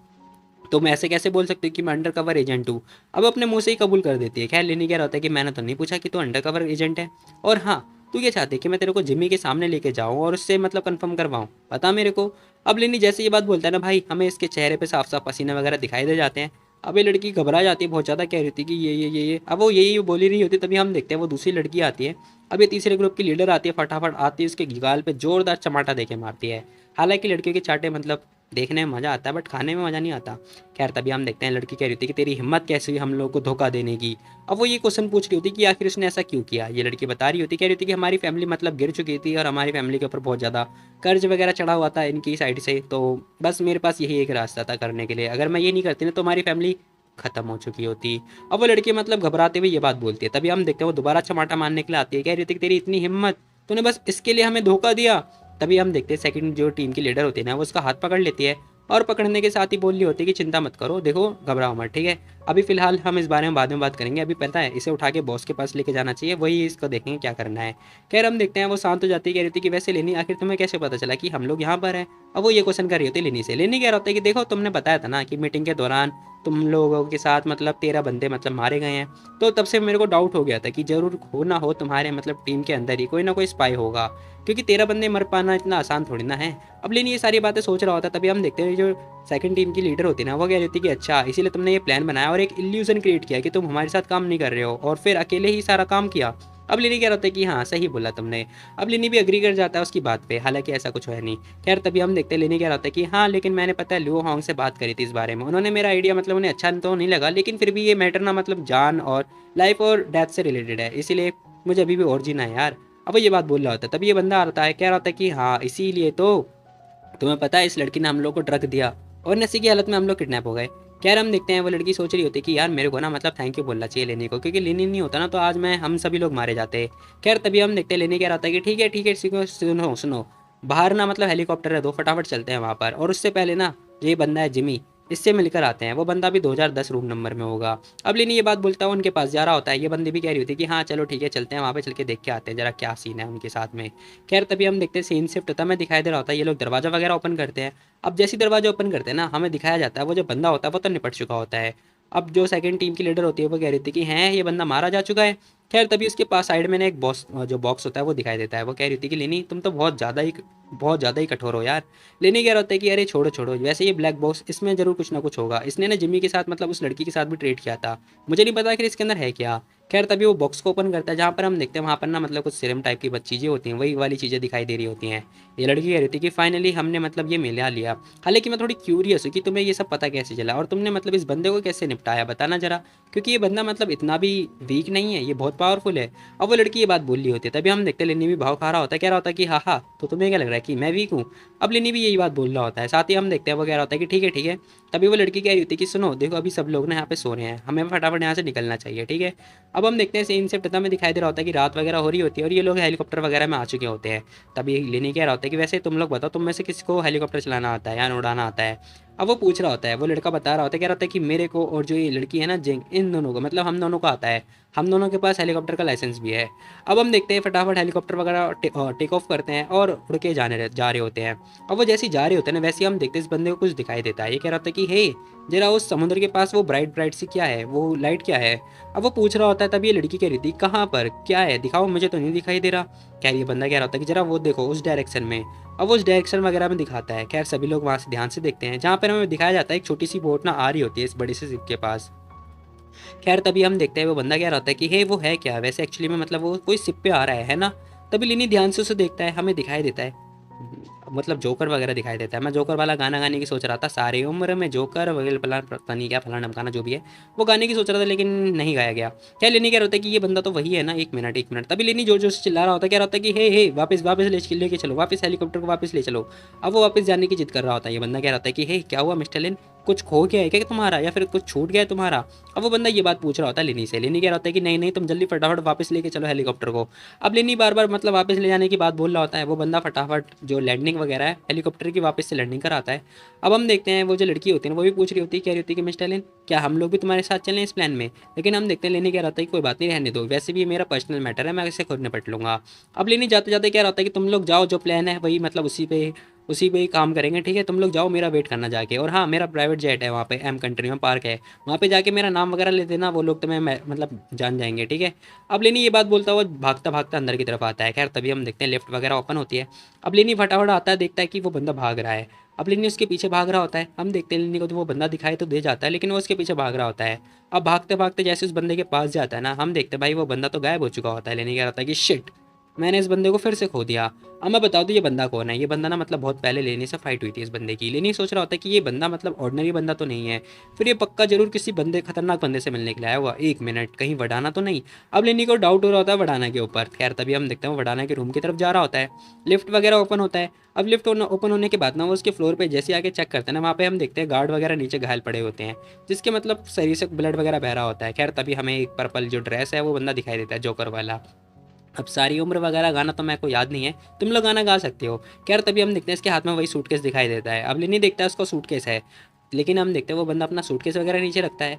तुम ऐसे कैसे बोल सकते हो कि मैं अंडर कवर एजेंट हूँ। अब अपने मुंह से ही कबूल कर देती है। खैर लेनी कह रहा होता है कि मैंने तो नहीं पूछा कि तू अंडर कवर एजेंट है, और हाँ तू ये चाहती है कि मैं तेरे को जिम्मी के सामने लेके जाऊँ और उससे मतलब कंफर्म करवाऊँ, बता मेरे को। अब लेनी जैसे ये बात बोलता है ना भाई, हमें इसके चेहरे पे साफ साफ पसीने वगैरह दिखाई दे जाते हैं। अब ये लड़की घबरा जाती है बहुत ज़्यादा, कह रही थी कि ये अब वो यही बोली रही होती, तभी हम देखते हैं वो दूसरी लड़की आती है। अब ये तीसरे ग्रुप की लीडर आती है, फटाफट आती है उसके गाल पे जोरदार चमाटा देके मारती है। हालांकि लड़कियों के चाटे मतलब देखने में मज़ा आता है, बट खाने में मज़ा नहीं आता। खैर तभी हम देखते हैं लड़की कह रही होती है कि तेरी हिम्मत कैसे हुई हम लोगों को धोखा देने की। अब वो ये क्वेश्चन पूछ रही होती कि आखिर उसने ऐसा क्यों किया। ये लड़की बता रही होती, कह रही होती कि हमारी फैमिली मतलब गिर चुकी थी, और हमारी फैमिली के ऊपर बहुत ज़्यादा कर्ज वगैरह चढ़ा हुआ था इनकी साइड से, तो बस मेरे पास यही एक रास्ता था करने के लिए, अगर मैं ये नहीं करती ना तो हमारी फैमिली खत्म हो चुकी होती। अब वो लड़की मतलब घबराते हुए ये बात बोलती है। तभी हम देखते हैं वो दोबारा चमाटा मारने के लिए आती है, कह रही थी कि तेरी इतनी हिम्मत, तूने बस इसके लिए हमें धोखा दिया। तभी हम देखते हैं सेकंड जो टीम की लीडर होती है ना, वो उसका हाथ पकड़ लेती है, और पकड़ने के साथ ही बोल रही होती है कि चिंता मत करो, देखो घबराओ मत, ठीक है। अभी फिलहाल हम इस बारे में बाद में बात करेंगे, अभी पता है इसे उठा के बॉस के पास लेके जाना चाहिए, वही इसको देखेंगे क्या करना है। खैर हम देखते हैं वो शांत हो जाती है, कह रही थी कि वैसे लेनी आखिर तुम्हें कैसे पता चला कि हम लोग यहाँ पर हैं। अब वो ये क्वेश्चन कर रही होती है लेनी से। लेनी कह रहा होता है कि देखो तुमने बताया था ना कि मीटिंग के दौरान तुम लोगों के साथ मतलब 13 बंदे मतलब मारे गए हैं, तो तब से मेरे को डाउट हो गया था कि जरूर हो ना हो तुम्हारे मतलब टीम के अंदर ही कोई ना कोई स्पाई होगा, क्योंकि 13 बंदे मर पाना इतना आसान थोड़ी ना है। अब लेनी ये सारी बातें सोच रहा होता है, तभी हम देखते हैं जो सेकंड टीम की लीडर होती है ना, वो कह रही थी कि अच्छा इसीलिए तुमने ये प्लान बनाया और एक इल्यूजन क्रिएट किया कि तुम हमारे साथ काम नहीं कर रहे हो, और फिर अकेले ही सारा काम किया। अब लिनी कह रहा होता है कि हाँ सही बोला तुमने। अब लिनी भी अग्री कर जाता है उसकी बात पे, हालांकि ऐसा कुछ है नहीं। खैर तभी हम देखते हैं लिनी कह रहा होता है कि हाँ लेकिन मैंने पता है लियो होंग से बात करी थी इस बारे में, उन्होंने मेरा आइडिया मतलब उन्हें अच्छा तो नहीं लगा, लेकिन फिर भी ये मैटर ना मतलब जान और लाइफ और डेथ से रिलेटेड है, इसीलिए मुझे अभी भी और जीना है यार। अब वो ये बात बोल रहा होता है, तभी ये बंदा आता है, कह रहा होता है कि हाँ इसीलिए तो तुम्हें पता है इस लड़की ने हम लोग को ड्रग दिया, और नशे की हालत में हम लोग किडनैप हो गए। खैर हम देखते हैं वो लड़की सोच रही होती है कि यार मेरे को ना मतलब थैंक यू बोलना चाहिए लेनी को, क्योंकि लेनी नहीं होता ना तो आज मैं हम सभी लोग मारे जाते। खैर तभी हम देखते हैं लेनी कह रहा था कि ठीक है सीखो, सुनो सुनो, बाहर ना मतलब हेलीकॉप्टर है दो, फटाफट चलते हैं वहाँ पर, और उससे पहले ना जो ये बंदा है जिमी, इससे मिलकर आते हैं। वो बंदा भी 2010 रूम नंबर में होगा। अब लेनी ये बात बोलता है उनके पास जा रहा होता है, ये बंदी भी कह रही होती है कि हाँ चलो ठीक है चलते हैं वहाँ पे, चल के देख के आते हैं जरा क्या सीन है उनके साथ में। खैर तभी हम देखते हैं सीन शिफ्ट होता है, हमें दिखाई दे रहा होता है ये लोग दरवाजा वगैरह ओपन करते हैं। अब जैसे ही दरवाजा ओपन करते हैं ना, हमें दिखाया जाता है वो जो बंदा होता है वो तो निपट चुका होता है। अब जो सेकंड टीम की लीडर होती है वो कह रही थी कि हैं ये बंदा मारा जा चुका है। खैर तभी उसके पास साइड में ना एक बॉक्स, जो बॉक्स होता है वो दिखाई देता है। वो कह रही थी कि लेनी तुम तो बहुत ज़्यादा ही कठोर हो यार। लेनी कह रहा होता है कि अरे छोड़ो छोड़ो, वैसे ये ब्लैक बॉक्स इसमें जरूर कुछ ना कुछ होगा, इसने ना जिम्मी के साथ मतलब उस लड़की के साथ भी ट्रेड किया था, मुझे नहीं पता कि इसके अंदर है क्या। खैर तभी वो बॉक्स को ओपन करता है, जहाँ पर हम देखते हैं वहाँ पर ना मतलब कुछ सीरम टाइप की चीज़ें होती हैं, वही वाली चीज़ें दिखाई दे रही होती हैं। ये लड़की कह रही थी कि फाइनली हमने मतलब ये मिला लिया। हालाँकि मैं थोड़ी क्यूरियस हूँ कि तुम्हें ये सब पता कैसे चला और तुमने मतलब इस बंदे को कैसे निपटाया, बताना ज़रा। क्योंकि ये बंदा मतलब इतना भी वीक नहीं है, ये बहुत पावरफुल है। अब वो लड़की ये बात बोल रही होती है, तभी हम देखते हैं लिनी भी भाव खा रहा होता है, कह रहा होता है कि हाँ हाँ, तो तुम्हें क्या लग रहा है कि मैं वीक हूँ। अब लिनी भी यही बात बोल रहा होता है, साथ ही हम देखते हैं वो कह रहा होता है कि ठीक है ठीक है। तभी वो लड़की कह रही होती है कि सुनो देखो, अभी सब लोग ना यहाँ पे सो रहे हैं, हमें फटाफट यहाँ से निकलना चाहिए, ठीक है। अब हम देखते हैं सीन से पता में दिखाई दे रहा होता है कि रात वगैरह हो रही होती है और ये लोग हेलीकॉप्टर वगैरह में आ चुके होते हैं। तभी लेनी कह रहा होता है कि वैसे तुम लोग बताओ, तुम में से किसी को हेलीकॉप्टर चलाना आता है या उड़ाना आता है। अब वो पूछ रहा होता है, वो लड़का बता रहा होता है, कह रहा होता है कि मेरे को और जो ये लड़की है ना जिंग, इन दोनों को मतलब हम दोनों को आता है, हम दोनों के पास हेलीकॉप्टर का लाइसेंस भी है। अब हम देखते हैं फटाफट हेलीकॉप्टर वगैरह टेक ऑफ करते हैं और उड़ के जा रहे होते हैं। अब वो जैसे ही जा रहे होते हैं ना, वैसे ही हम देखते हैं इस बंदे को कुछ दिखाई देता है। ये कह रहा होता है कि हे, जरा उस समुद्र के पास वो ब्राइट ब्राइट सी क्या है, वो लाइट क्या है। अब वो पूछ रहा होता है, तभी ये लड़की कह रही थी कहाँ पर क्या है, दिखाओ, मुझे तो नहीं दिखाई दे रहा। खैर ये बंदा कह रहा होता है कि जरा वो देखो उस डायरेक्शन में। अब वो उस डायरेक्शन वगैरह में दिखाता है। खैर सभी लोग वहाँ से ध्यान से देखते हैं, जहाँ पर हमें दिखाया जाता है एक छोटी सी बोट ना आ रही होती है इस बड़ी सी शिप के पास। खैर तभी हम देखते हैं वो बंदा कह रहा होता है कि हे वो है क्या वैसे एक्चुअली में, मतलब वो कोई शिप पे आ रहा है ना। तभी लिनी ध्यान से उसे देखता है, हमें दिखाई देता है मतलब जोकर वगैरह दिखाई देता है। मैं जोकर वाला गाना गाने की सोच रहा था, सारी उम्र में जोकर वगैरह पता नहीं क्या फलाना ढमकाना जो भी है, वो गाने की सोच रहा था लेकिन नहीं गाया गया। क्या लेनी कह रहा होता है कि ये बंदा तो वही है ना, एक मिनट एक मिनट। तभी लेनी जोर जोर से चिल्ला रहा होता है, कह रहा होता है कि हे वापस वापस लेके चलो, वापस हेलीकॉप्टर को वापस ले चलो। अब वो वापस जाने की जिद कर रहा होता है। ये बंदा कह रहा होता है कि हे क्या हुआ मिस्टर लिन, कुछ खो गया है क्या तुम्हारा या फिर कुछ छूट गया है तुम्हारा। अब वो बंदा ये बात पूछ रहा होता है लेनी से। लेनी कह रहा होता है कि नहीं नहीं, तुम जल्दी फटाफट वापस लेके चलो हेलीकॉप्टर को। अब लेनी बार बार मतलब वापस ले जाने की बात बोल रहा होता है। वो बंदा फटाफट जो लैंडिंग वगैरह है हेलीकॉप्टर की वापस से लैंडिंग कराता है। अब हम देखते हैं वो जो लड़की होती है वो भी पूछ रही होती है, कह रही होती है कि मिस्टर लेन क्या हम लोग भी तुम्हारे साथ चलें इस प्लान में। लेकिन हम देखते हैं लेनी कह रहा होता है कि कोई बात नहीं, रहने दो, वैसे भी ये मेरा पर्सनल मैटर है, मैं इसे खुद निपट लूंगा। अब लेनी जाते जाते कह रहा होता है कि तुम लोग जाओ, जो प्लान है वही मतलब उसी पे ही काम करेंगे, ठीक है। तुम लोग जाओ, मेरा वेट करना जाके। और हाँ, मेरा प्राइवेट जेट है वहाँ पे, एम कंट्री में पार्क है, वहाँ पे जाके मेरा नाम वगैरह ले देना, वो लोग तुम्हें मतलब जान जाएंगे, ठीक है। अब लेनी ये बात बोलता हुआ भागता भागता अंदर की तरफ आता है। खैर तभी हम देखते हैं लिफ्ट वगैरह ओपन होती है। अब लेनी फटाफट आता है, देखता है कि वो बंदा भाग रहा है। अब लेनी उसके पीछे भाग रहा होता है। हम देखते हैं लेनी को तो वो बंदा दिखाई तो दे जाता है, लेकिन वो उसके पीछे भाग रहा होता है। अब भागते भागते जैसे उस बंदे के पास जाता है ना, हम देखते हैं भाई वो बंदा तो गायब हो चुका होता है। लेनी कह रहा था कि शिट, मैंने इस बंदे को फिर से खो दिया। अब मैं बता दूँ ये बंदा कौन है। ये बंदा ना मतलब बहुत पहले लेनी से फाइट हुई थी इस बंदे की। लेनी सोच रहा होता है कि ये बंदा मतलब ऑर्डिनरी बंदा तो नहीं है, फिर ये पक्का जरूर किसी बंदे खतरनाक बंदे से मिलने के लिए आया हुआ। एक मिनट, कहीं वडाना तो नहीं। अब लेनी को डाउट हो रहा होता है वडाना के ऊपर। खैर तभी हम देखते हैं वो वडाना के रूम की तरफ जा रहा होता है। लिफ्ट वगैरह ओपन होता है। अब लिफ्ट ओपन होने के बाद ना वो उसके फ्लोर पे जैसे आके चेक करते हैं ना, वहाँ पे हम देखते हैं गार्ड वगैरह नीचे घायल पड़े होते हैं, जिसके मतलब शरीर से ब्लड वगैरह बह रहा होता है। खैर तभी हमें एक पर्पल जो ड्रेस है वो बंदा दिखाई देता है, जोकर वाला। अब सारी उम्र वगैरह गाना तो मेरे को याद नहीं है, तुम लोग गाना गा सकते हो। खैर तभी हम देखते हैं इसके हाथ में वही सूटकेस दिखाई देता है। अब लिनी देखता है उसको सूटकेस है, लेकिन हम देखते हैं वो बंदा अपना सूटकेस वगैरह नीचे रखता है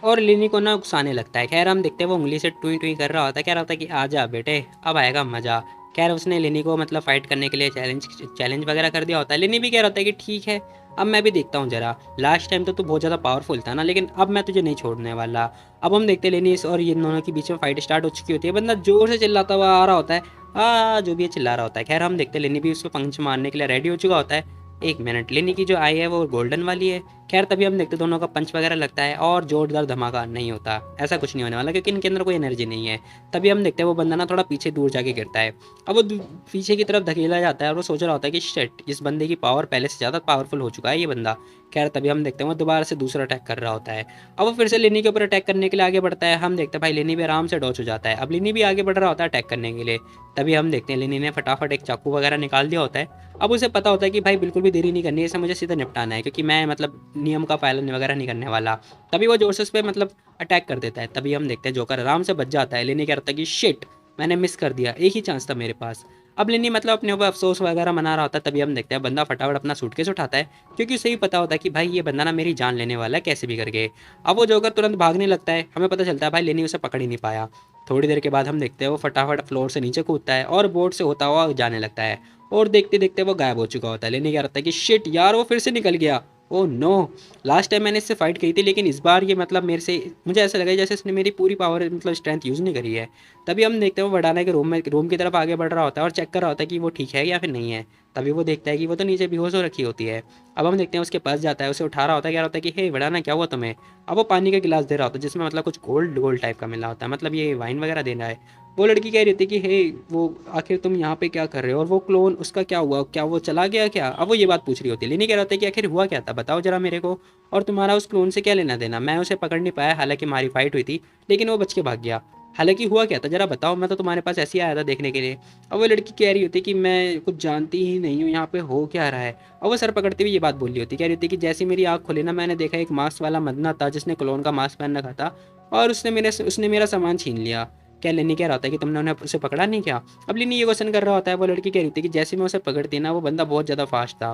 और लिनी को ना उकसाने लगता है। खैर हम देखते हैं वो उंगली से टुई टुई कर रहा होता है, कह रहा होता है कि आ जा बेटे, अब आएगा मज़ा। खैर उसने लिनी को मतलब फाइट करने के लिए चैलेंज चैलेंज वगैरह कर दिया होता है। लिनी भी कह रहा होता है कि ठीक है, अब मैं भी देखता हूँ जरा, लास्ट टाइम तो तू बहुत ज़्यादा पावरफुल था ना, लेकिन अब मैं तुझे नहीं छोड़ने वाला। अब हम देखते हैं लेनी और ये दोनों के बीच में फाइट स्टार्ट हो चुकी होती है। बंदा जोर से चिल्लाता हुआ आ रहा होता है, जो भी ये चिल्ला रहा होता है। खैर हम देखते हैं लेनी भी उसको पंच मारने के लिए रेडी हो चुका होता है। एक मिनट, लेनी की जो आई है वो गोल्डन वाली है। खैर तभी हम देखते दोनों का पंच वगैरह लगता है और जोरदार धमाका नहीं होता, ऐसा कुछ नहीं होने वाला क्योंकि इनके अंदर कोई एनर्जी नहीं है। तभी हम देखते हैं वो बंदा ना थोड़ा पीछे दूर जाके गिरता है। अब वो पीछे की तरफ धकेला जाता है और वो सोच रहा होता है कि शिट, इस बंदे की पावर पहले से ज़्यादा पावरफुल हो चुका है ये बंदा। खैर तभी हम देखते हैं वो दोबारा से दूसरा अटैक कर रहा होता है। अब वो फिर से लेनी के ऊपर अटैक करने के लिए आगे बढ़ता है। हम देखते हैं भाई लेनी भी आराम से डॉच हो जाता है। अब लेनी भी आगे बढ़ रहा होता है अटैक करने के लिए। तभी हम देखते हैं लेनी ने फटाफट एक चाकू वगैरह निकाल दिया होता है। अब उसे पता होता है कि भाई बिल्कुल भी देरी नहीं करनी है, इसे मुझे सीधा निपटाना है क्योंकि मैं मतलब नियम का पालन वगैरह नहीं करने वाला। तभी वो जोर से उस पर मतलब अटैक कर देता है। तभी हम देखते हैं जोकर आराम से बच जाता है। लेनी कहता है कि शिट, मैंने मिस कर दिया, एक ही चांस था मेरे पास। अब लेनी मतलब अपने ऊपर अफसोस वगैरह मना रहा होता है। तभी हम देखते हैं बंदा फटाफट अपना सूटकेस उठाता है, क्योंकि उसे ही पता होता है कि भाई ये बंदा ना मेरी जान लेने वाला है कैसे भी करके। अब वो जोकर तुरंत भागने लगता है। हमें पता चलता है भाई लेनी उसे पकड़ ही नहीं पाया। थोड़ी देर के बाद हम देखते हैं वो फटाफट फ्लोर से नीचे कूदता है और बोर्ड से होता हुआ जाने लगता है और देखते देखते वो गायब हो चुका होता है। लेनी क्या रहता है कि शिट यार, वो फिर से निकल गया। Oh no! लास्ट टाइम मैंने इससे फाइट की थी, लेकिन इस बार ये मतलब मेरे से मुझे ऐसा लगा जैसे इसने मेरी पूरी पावर मतलब स्ट्रेंथ यूज़ नहीं करी है। तभी हम देखते हैं वो वरदाना के रूम की तरफ आगे बढ़ रहा होता है और चेक कर रहा होता है कि वो ठीक है या फिर नहीं है। तभी वो देखता है कि वो तो नीचे बेहोश हो रखी होती है। अब हम देखते हैं उसके पास जाता है, उसे उठा रहा होता है, कह रहा होता है कि हे वरदाना क्या हुआ तुम्हें? अब वो पानी का गिलास दे रहा होता है जिसमें मतलब कुछ गोल्ड गोल्ड टाइप का मिला होता है, मतलब ये वाइन वगैरह देना है। वो लड़की कह रही थी कि हे वो आखिर तुम यहाँ पे क्या कर रहे हो, और वो क्लोन उसका क्या हुआ, क्या वो चला गया क्या? अब वो ये बात पूछ रही होती है। लेनी कह रहा होता है कि आखिर हुआ क्या था, बताओ जरा मेरे को, और तुम्हारा उस क्लोन से क्या लेना देना? मैं उसे पकड़ नहीं पाया, हालांकि हमारी फाइट हुई थी, लेकिन वो बच के भाग गया। हालांकि हुआ क्या था जरा बताओ, मैं तो तुम्हारे पास ऐसे ही आया था देखने के लिए। अब वो लड़की कह रही होती है कि मैं कुछ जानती ही नहीं हूँ यहाँ पे हो क्या रहा है। और वो सर पकड़ती हुई ये बात बोल रही होती, कह रही होती कि जैसी मेरी आँख खुली ना, मैंने देखा एक मास्क वाला मदना था जिसने क्लोन का मास्क पहन रखा था, और उसने मेरा सामान छीन लिया। क्या लेनी कह रहा होता है कि तुमने उन्हें उसे पकड़ा नहीं क्या? अब लिनी ये क्वेश्चन कर रहा होता है। वो लड़की कह रही थी कि जैसे मैं उसे पकड़ती ना, वो बंदा बहुत ज़्यादा फास्ट था।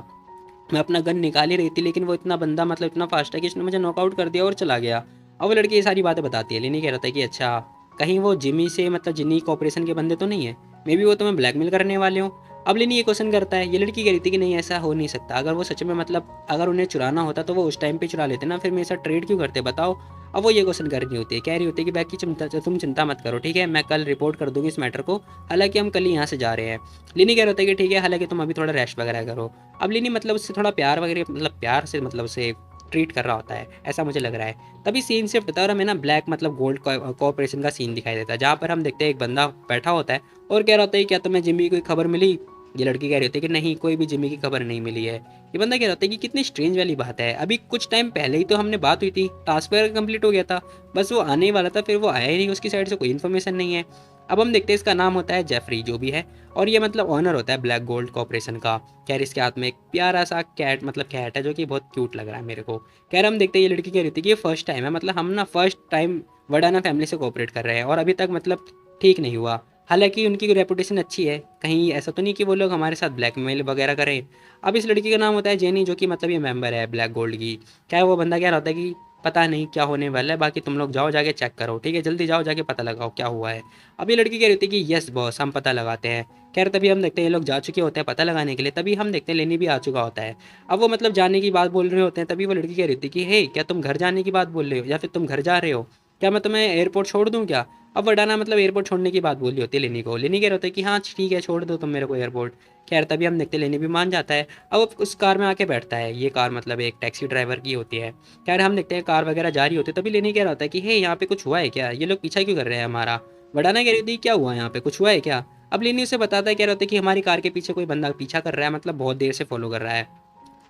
मैं अपना गन निकाल ही रही थी, लेकिन वो इतना बंदा मतलब इतना फास्ट है कि उसने मुझे नॉकआउट कर दिया और चला गया। अब वो लड़की ये सारी बातें बताती है। लिनी कह रहा था कि अच्छा, कहीं वो जिमी से मतलब जिनी कॉपरेशन के बंदे तो नहीं है? मे बी वो तुम्हें ब्लैकमेल करने वाले हो। अब लिनी ये क्वेश्चन करता है। ये लड़की कह रही थी कि नहीं, ऐसा हो नहीं सकता। अगर वो सच में मतलब अगर उन्हें चुराना होता तो वो उस टाइम पे चुरा लेते ना, फिर मेरे साथ ट्रेड क्यों करते बताओ? अब वो ये क्वेश्चन कर रही होती है, कह रही होती है कि बाकी तुम चिंता मत करो, ठीक है, मैं कल रिपोर्ट कर दूंगी इस मैटर को। हालांकि हम कल ही यहाँ से जा रहे हैं। लिनी कह रहा होता है कि ठीक है, हालांकि तुम अभी थोड़ा रेस्ट वगैरह करो। अब लिनी मतलब उससे थोड़ा प्यार वगैरह मतलब प्यार से मतलब उसे ट्रीट कर रहा होता है, ऐसा मुझे लग रहा है। तभी सीन शिफ्ट होता है और हमें ना ब्लैक मतलब गोल्ड कोऑपरेशन का सीन दिखाई देता है, जहाँ पर हम देखते हैं एक बंदा बैठा होता है और कह रहा होता है क्या तुम्हें जिम्मी की कोई खबर मिली? ये लड़की कह रही होती है कि नहीं, कोई भी जिम्मी की खबर नहीं मिली है। ये बंदा कह रहा होता है कि कितनी स्ट्रेंज वाली बात है, अभी कुछ टाइम पहले ही तो हमने बात हुई थी, टास्क वगैरह कंप्लीट हो गया था, बस वो आने ही वाला था, फिर वो आया ही नहीं, उसकी साइड से कोई इन्फॉर्मेशन नहीं है। अब हम देखते हैं इसका नाम होता है जेफरी जो भी है, और ये मतलब ऑनर होता है ब्लैक गोल्ड कॉर्पोरेशन का। खैर इसके हाथ में एक प्यारा सा कैट मतलब कैट है जो कि बहुत क्यूट लग रहा है मेरे को। खैर हम देखते हैं ये लड़की कह रही थी कि ये फर्स्ट टाइम है, मतलब हम ना फर्स्ट टाइम वडाना फैमिली से कोऑपरेट कर रहे हैं, और अभी तक मतलब ठीक नहीं हुआ। हालांकि उनकी रेपुटेशन अच्छी है, कहीं ऐसा तो नहीं कि वो लोग हमारे साथ ब्लैकमेल वगैरह करें। अब इस लड़की का नाम होता है जेनी, जो कि मतलब ये मेंबर है ब्लैक गोल्ड की। क्या वो बंदा कह रहा होता है कि पता नहीं क्या होने वाला है, बाकी तुम लोग जाओ जाके चेक करो, ठीक है, जल्दी जाओ जाके पता लगाओ क्या हुआ है। अभी लड़की कह रही थी कि यस बॉस, हम पता लगाते हैं। खैर तभी हम देखते हैं ये लोग जा चुके होते हैं पता लगाने के लिए। तभी हम देखते हैं लेनी भी आ चुका होता है। अब वो मतलब जाने की बात बोल रहे होते हैं। तभी वो लड़की कह रही थी कि हे, क्या तुम घर जाने की बात बोल रहे हो या फिर तुम घर जा रहे हो? क्या मैं तुम्हें एयरपोर्ट छोड़ दूँ क्या? अब वरदाना मतलब एयरपोर्ट छोड़ने की बात बोल रही होती है लेनी को। लेनी कह रहा होता है कि हाँ ठीक है, छोड़ दो तुम मेरे को एयरपोर्ट। खैर तभी हम देखते हैं लेनी भी मान जाता है। अब वो उस कार में आके बैठता है। ये कार मतलब एक टैक्सी ड्राइवर की होती है। खैर हम देखते हैं कार वगैरह जा रही होती है। तभी लेनी कह रहा होता है कि हे, यहाँ पे कुछ हुआ है क्या? ये लोग पीछा क्यों कर रहे हैं हमारा? वरदाना कह रही थी क्या हुआ, यहाँ पे कुछ हुआ है क्या? अब लेनी उसे बताता है, कह रहा होता है कि हमारी कार के पीछे कोई बंदा पीछा कर रहा है, मतलब बहुत देर से फॉलो कर रहा है।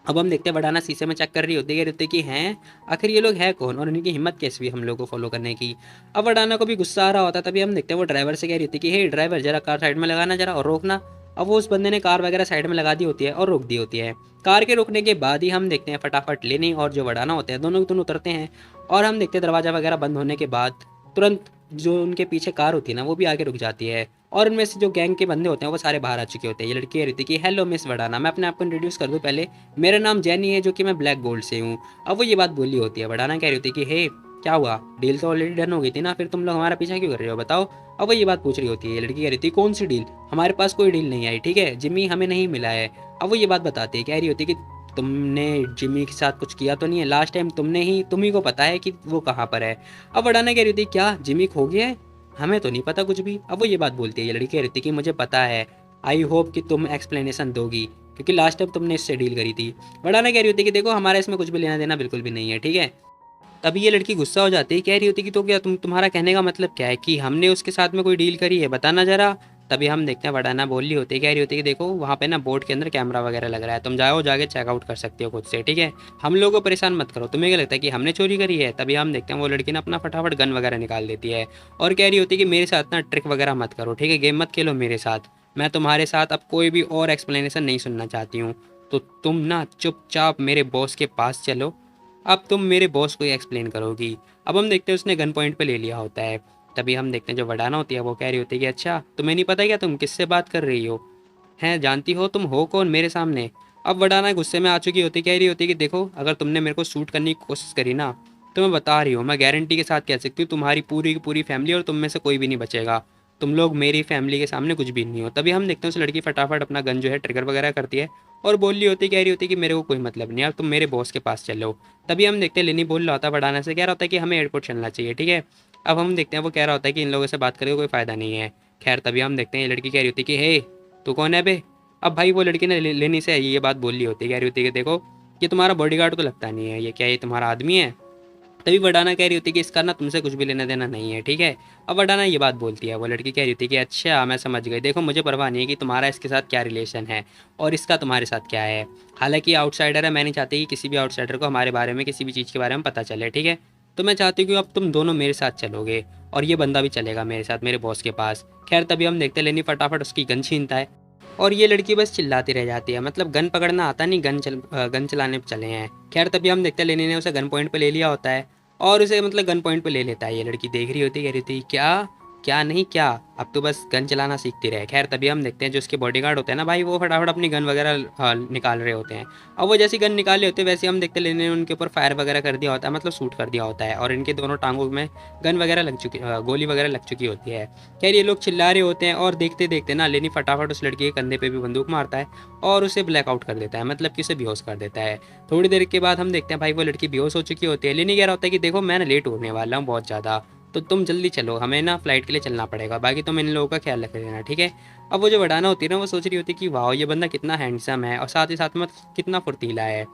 अब हम देखते हैं वरदाना शीशे में चेक कर रही होती है, कह रही होती है कि हैं आखिर ये लोग हैं कौन और इनकी हिम्मत कैसी हुई हम लोग को फॉलो करने की। अब वरदाना को भी गुस्सा आ रहा होता है। तभी हम देखते हैं वो ड्राइवर से कह रही होती है कि हे ड्राइवर, जरा कार साइड में लगाना जरा और रोकना। अब वो उस बंदे ने कार वगैरह साइड में लगा दी होती है और रोक दी होती है। कार के रोकने के बाद ही हम देखते हैं फटाफट लेनी और जो वरदाना होते हैं दोनों के दोनों उतरते हैं। और हम देखते हैं दरवाज़ा वगैरह बंद होने के बाद तुरंत जो उनके पीछे कार होती है ना, वो भी आगे रुक जाती है। और उनमें से जो गैंग के बंदे होते हैं वो सारे बाहर आ चुके होते हैं। ये लड़की कह रही थी कि हेलो मिस वरदाना, मैं अपने आप को इंट्रोड्यूस कर दूं पहले, मेरा नाम जैनी है जो कि मैं ब्लैक गोल्ड से हूँ। अब वो ये बात बोली होती है। वरदाना कह रही होती है कि हे, क्या हुआ, डील तो ऑलरेडी डन हो गई थी ना, फिर तुम लोग हमारा पीछा क्यों कर रहे हो बताओ? अब वो ये बात पूछ रही होती है। ये लड़की कह रही थी कौन सी डील, हमारे पास कोई डील नहीं आई, ठीक है, जिम्मी हमें नहीं मिला है। अब वो ये बात बताती है, कह रही होती है कि तुमने जिम्मी के साथ कुछ किया तो नहीं है? लास्ट टाइम तुम ही को पता है कि वो कहाँ पर है। अब वरदाना कह रही थी क्या जिम्मी खो गया है? हमें तो नहीं पता कुछ भी। अब वो ये बात बोलती है। ये लड़की कह रही थी कि मुझे पता है, आई होप कि तुम एक्सप्लेनेशन दोगी, क्योंकि लास्ट टाइम तुमने इससे डील करी थी। वरदाना कह रही होती कि देखो हमारा इसमें कुछ भी लेना देना बिल्कुल भी नहीं है, ठीक है। तभी ये लड़की गुस्सा हो जाती है, कह रही होती कि तो क्या तुम्हारा कहने का मतलब क्या है कि हमने उसके साथ में कोई डील करी है, बताना जरा। तभी हम देखते हैं वरदाना बोल रही होती है, कह रही होती है कि देखो वहाँ पे ना बोर्ड के अंदर कैमरा वगैरह लग रहा है, तुम जाओ जाके चेकआउट कर सकती हो खुद से, ठीक है, हम लोगों को परेशान मत करो। तुम्हें क्या लगता है कि हमने चोरी करी है? तभी हम देखते हैं वो लड़की ना अपना फटाफट गन वगैरह निकाल देती है और कह रही होती है कि मेरे साथ ना ट्रिक वगैरह मत करो, ठीक है, गेम मत खेलो मेरे साथ, मैं तुम्हारे साथ अब कोई भी और एक्सप्लेनेशन नहीं सुनना चाहती हूँ। तो तुम ना चुपचाप मेरे बॉस के पास चलो, अब तुम मेरे बॉस को ही एक्सप्लेन करोगी। अब हम देखते हैं उसने गन पॉइंट पे ले लिया होता है। तभी हम देखते हैं जो वरदाना होती है वो कह रही होती है कि अच्छा तुम्हें नहीं पता क्या, तुम किससे बात कर रही हो, हैं जानती हो तुम हो कौन मेरे सामने? अब वरदाना गुस्से में आ चुकी होती, कह रही होती है कि देखो अगर तुमने मेरे को शूट करने की कोशिश करी ना, तो मैं बता रही हूँ, मैं गारंटी के साथ कह सकती हूँ तुम्हारी पूरी की पूरी फैमिली और तुम में से कोई भी नहीं बचेगा। तुम लोग मेरी फैमिली के सामने कुछ भी नहीं हो। तभी हम देखते हैं उस लड़की फटाफट अपना गन जो है ट्रिगर वगैरह करती है और बोल रही होती, कह रही होती कि मेरे को कोई मतलब नहीं, अब तुम मेरे बॉस के पास चलो। तभी हम देखते हैं लेनी बोल रहा होता है बढ़ाने से, कह रहा होता है कि हमें एयरपोर्ट चलना चाहिए, ठीक है। अब हम देखते हैं वो कह रहा होता है कि इन लोगों से बात करके कोई फ़ायदा नहीं है। खैर तभी हम देखते हैं ये लड़की कह रही होती है कि हे, तू कौन है बे। अब भाई वो लड़की ने लेनी से ये बात बोल रही होती है, कह रही होती है कि देखो ये तुम्हारा बॉडीगार्ड तो लगता नहीं है, ये क्या ये तुम्हारा आदमी है। तभी वडाना कह रही होती है कि इसका ना तुमसे कुछ भी लेना देना नहीं है, ठीक है। अब वडाना ये बात बोलती है, वो लड़की कह रही होती है कि अच्छा मैं समझ गई, देखो मुझे परवाह नहीं है कि तुम्हारा इसके साथ क्या रिलेशन है और इसका तुम्हारे साथ क्या है। हालांकि आउटसाइडर है, मैं नहीं चाहती कि किसी भी आउटसाइडर को हमारे बारे में किसी भी चीज़ के बारे में पता चले, ठीक है। तो मैं चाहती हूँ कि अब तुम दोनों मेरे साथ चलोगे और ये बंदा भी चलेगा मेरे साथ मेरे बॉस के पास। खैर तभी हम देखते लेनी फटाफट उसकी गन छीनता है और ये लड़की बस चिल्लाती रह जाती है, मतलब गन पकड़ना आता नहीं, गन चलाने चले हैं। खैर तभी हम देखते हैं लेनी ने उसे गन पॉइंट पे ले लिया होता है और उसे मतलब गन पॉइंट पे ले लेता है। ये लड़की देख रही होती है, कह रही होती क्या क्या नहीं क्या, अब तो बस गन चलाना सीखती रहे। खैर तभी हम देखते हैं जो उसके बॉडीगार्ड होते हैं ना भाई, वो फटाफट अपनी गन वगैरह निकाल रहे होते हैं। अब वो जैसी गन निकाले होते हैं वैसे हम देखते लेने ने उनके ऊपर फायर वगैरह कर दिया होता है, मतलब शूट कर दिया होता है और इनके दोनों टांगों में गन वगैरह लग चुकी गोली वगैरह लग चुकी होती है। खैर ये लोग चिल्ला रहे होते हैं और देखते देखते ना लेनी फटाफट उस लड़की के कंधे पे भी बंदूक मारता है और उसे ब्लैकआउट कर देता है, मतलब कि उसे बेहोश कर देता है। थोड़ी देर के बाद हम देखते हैं भाई वो लड़की बेहोश हो चुकी होती है। लेनी कह रहा होता है कि देखो मैं ना लेट होने वाला हूँ बहुत ज़्यादा, तो तुम जल्दी चलो, हमें ना फ्लाइट के लिए चलना पड़ेगा, बाकी तुम इन लोगों का ख्याल रख लेना, ठीक है। अब वो जो वडाना होती है ना वो सोच रही होती है कि वाह ये बंदा कितना हैंडसम है और साथ ही साथ में कितना फुर्तीला है।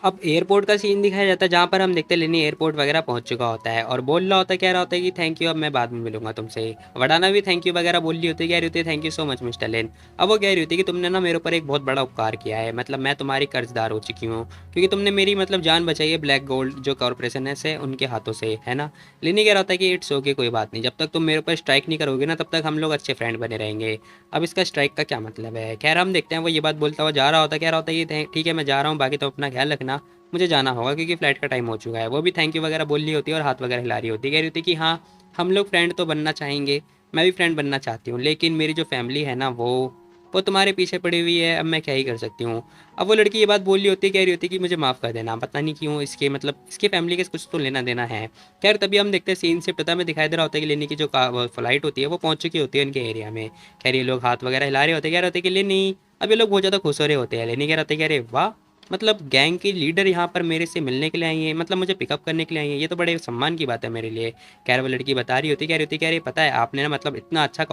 अब एयरपोर्ट का सीन दिखाया जाता है जहाँ पर हम देखते हैं लेनी एयरपोर्ट वगैरह पहुँच चुका होता है और बोल रहा होता है, कह रहा होता है कि थैंक यू, अब मैं बाद में मिलूंगा तुमसे। वडाना भी थैंक यू वगैरह बोल रही होती है, कह रही होती है thank you so much mister Lane. अब वो कह रही होती है कि तुमने ना मेरे ऊपर एक बहुत बड़ा उपकार किया है, मतलब मैं तुम्हारी कर्जदार हो चुकी हूँ क्योंकि तुमने मेरी मतलब जान बचाई है ब्लैक गोल्ड जो कॉरपोरेशन है से उनके हाथों से, है ना। लेनी कह रहा होता है कि इट्स ओके, कोई बात नहीं, जब तक तुम मेरे ऊपर स्ट्राइक नहीं करोगे ना तब तक हम लोग अच्छे फ्रेंड बने रहेंगे। अब इसका स्ट्राइक का क्या मतलब है। खैर हम देखते हैं वो ये बात बोलता हुआ जा रहा होता है, कह रहा होता है कि ठीक है मैं जा रहा हूँ, बाकी तुम अपना ख्याल रखना, मुझे जाना होगा क्योंकि फ़्लाइट का टाइम हो चुका है। वो भी थैंक यू वगैरह बोल रही होती है और हाथ वगैरह हिला रही होती है, कह रही होती है कि हाँ हम लोग फ्रेंड तो बनना चाहेंगे, मैं भी फ्रेंड बनना चाहती हूँ, लेकिन मेरी जो फैमिली है ना वो तुम्हारे पीछे पड़ी हुई है, अब मैं क्या ही कर सकती हूँ। अब वो लड़की ये बात बोल रही होती है, कह रही होती है कि मुझे माफ़ कर देना, पता नहीं क्यों इसके मतलब इसकी फैमिली के कुछ तो लेना देना है। खैर तभी हम देखते हैं सीन से पता में दिखाई दे रहा होता है कि लेनी की जो फ्लाइट होती है वो पहुंच चुकी होती है उनके एरिया में। खैर ये लोग हाथ वगैरह हिला रहे होते हैं, कह रहे होते हैं कि लेनी, अब ये लोग बहुत ज़्यादा खुश हो रहे होते हैं। लेनी कह रहे होते हैं कि अरे वाह, मतलब गैंग की लीडर यहाँ पर मेरे से मिलने के लिए आई है, मतलब मुझे पिकअप करने के लिए आई है, ये तो बड़े सम्मान की बात है मेरे लिए। खैर वो लड़की बता रही होती, कह रही होती, कह रही पता है आपने ना मतलब इतना अच्छा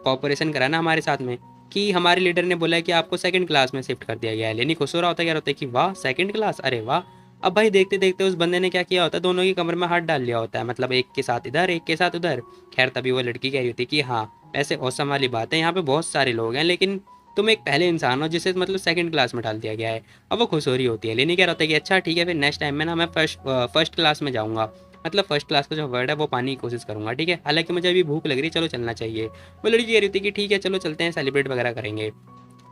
कॉपरेशन करा ना हमारे साथ में कि हमारे लीडर ने बोला है कि आपको सेकंड क्लास में शिफ्ट कर दिया गया है। लेनी खुश हो रहा होता है, कह रहा होता है कि वाह सेकंड क्लास, अरे वाह। अब भाई देखते देखते उस बंदे ने क्या किया होता है, दोनों की कमर में हाथ डाल लिया होता है, मतलब एक के साथ इधर एक के साथ उधर। खैर तभी वो लड़की कह रही होती है कि हाँ ऐसे औसम वाली बात है, यहाँ पे बहुत सारे लोग हैं लेकिन तुम एक पहले इंसान हो जिसे मतलब सेकंड क्लास में डाल दिया गया है। अब वो खुश हो रही होती है। लेनी कह रहा होता है कि अच्छा ठीक है फिर नेक्स्ट टाइम में ना मैं फर्स्ट क्लास में जाऊँगा, मतलब फर्स्ट क्लास का जो वर्ड है वो पाने की कोशिश करूँगा, ठीक है। हालांकि मुझे अभी भूख लग रही है, चलो चलना चाहिए। वो लड़की कह रही थी कि ठीक है चलो चलते हैं, सेलिब्रेट वगैरह करेंगे।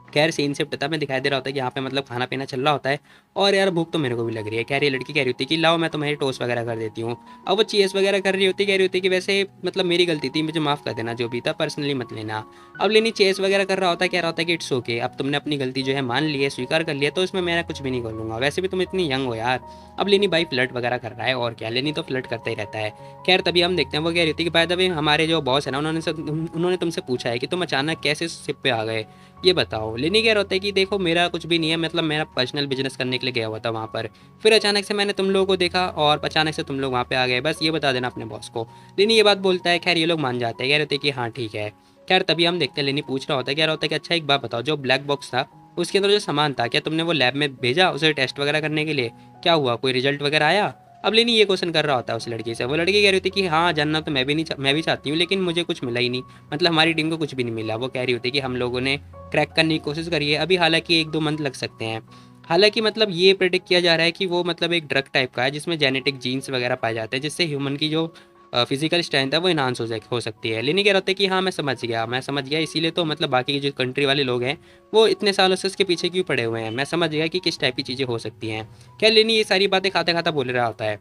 खैर सीन से पता में दिखाई दे रहा होता है कि यहाँ पे मतलब खाना पीना चल रहा होता है और यार भूख तो मेरे को भी लग रही है। खैर ये लड़की कह रही होती है कि लाओ मैं तुम्हारी टोस्ट वगैरह कर देती हूँ। अब वो चीज़ वगैरह कर रही होती है, कह रही होती है कि वैसे मतलब मेरी गलती थी, मुझे माफ़ कर देना, जो भी था पर्सनली मत लेना। अब लेनी चेस वगैरह कर रहा होता है, कह रहा होता है कि इट्स ओके, अब तुमने अपनी गलती जो है मान ली है, स्वीकार कर लिया, तो इसमें मैं कुछ भी नहीं कर लूँगा, वैसे भी तुम इतनी यंग हो यार। अब लेनी भाई फ्लर्ट वगैरह कर रहा है और क्या, लेनी तो फ्लर्ट करता ही रहता है। खैर तभी हम देखते हैं वो कह रही होती है कि भाई तभी हमारे जो बॉस है ना उन्होंने तुमसे पूछा है कि तुम अचानक कैसे शिप पे आ गए, ये बताओ। लेनी कह रहा होता है कि देखो मेरा कुछ भी नहीं है, मतलब मेरा पर्सनल बिजनेस करने के लिए गया हुआ था वहाँ पर, फिर अचानक से मैंने तुम लोगों को देखा और अचानक से तुम लोग वहाँ पे आ गए, बस ये बता देना अपने बॉस को। लेनी ये बात बोलता है। खैर ये लोग मान जाते हैं, कह रहे थे कि हाँ ठीक है। खैर तभी हम देखते हैं लेनी पूछ रहा होता है, कह रहा होता है कि अच्छा एक बात बताओ, जो ब्लैक बॉक्स था उसके अंदर जो सामान था क्या तुमने वो लैब में भेजा उसे टेस्ट वगैरह करने के लिए, क्या हुआ, कोई रिजल्ट वगैरह आया। अब लेनी ये क्वेश्चन कर रहा होता है उस लड़की से। वो लड़की कह रही थी कि हाँ जानना तो मैं भी चाहती हूँ लेकिन मुझे कुछ मिला ही नहीं, मतलब हमारी टीम को कुछ भी नहीं मिला। वो कह रही होती कि हम लोगों ने क्रैक करने की कोशिश करी है अभी, हालांकि 1-2 मंथ लग सकते हैं। हालांकि मतलब ये प्रेडिक्ट किया जा रहा है कि वो मतलब एक ड्रग टाइप का है जिसमें जेनेटिक जीन्स वगैरह पाए जाते हैं जिससे ह्यूमन की जो फिजिकल स्ट्रेंथ है वो इन्हांस हो सकती है। लेनी कह रहा होता है कि हाँ मैं समझ गया, इसीलिए तो मतलब बाकी के जो कंट्री वाले लोग हैं वो इतने सालों से उसके पीछे क्यों पड़े हुए हैं, मैं समझ गया कि किस टाइप की चीज़ें हो सकती हैं। क्या लेनी ये सारी बातें खाता खाता बोल रहा होता है।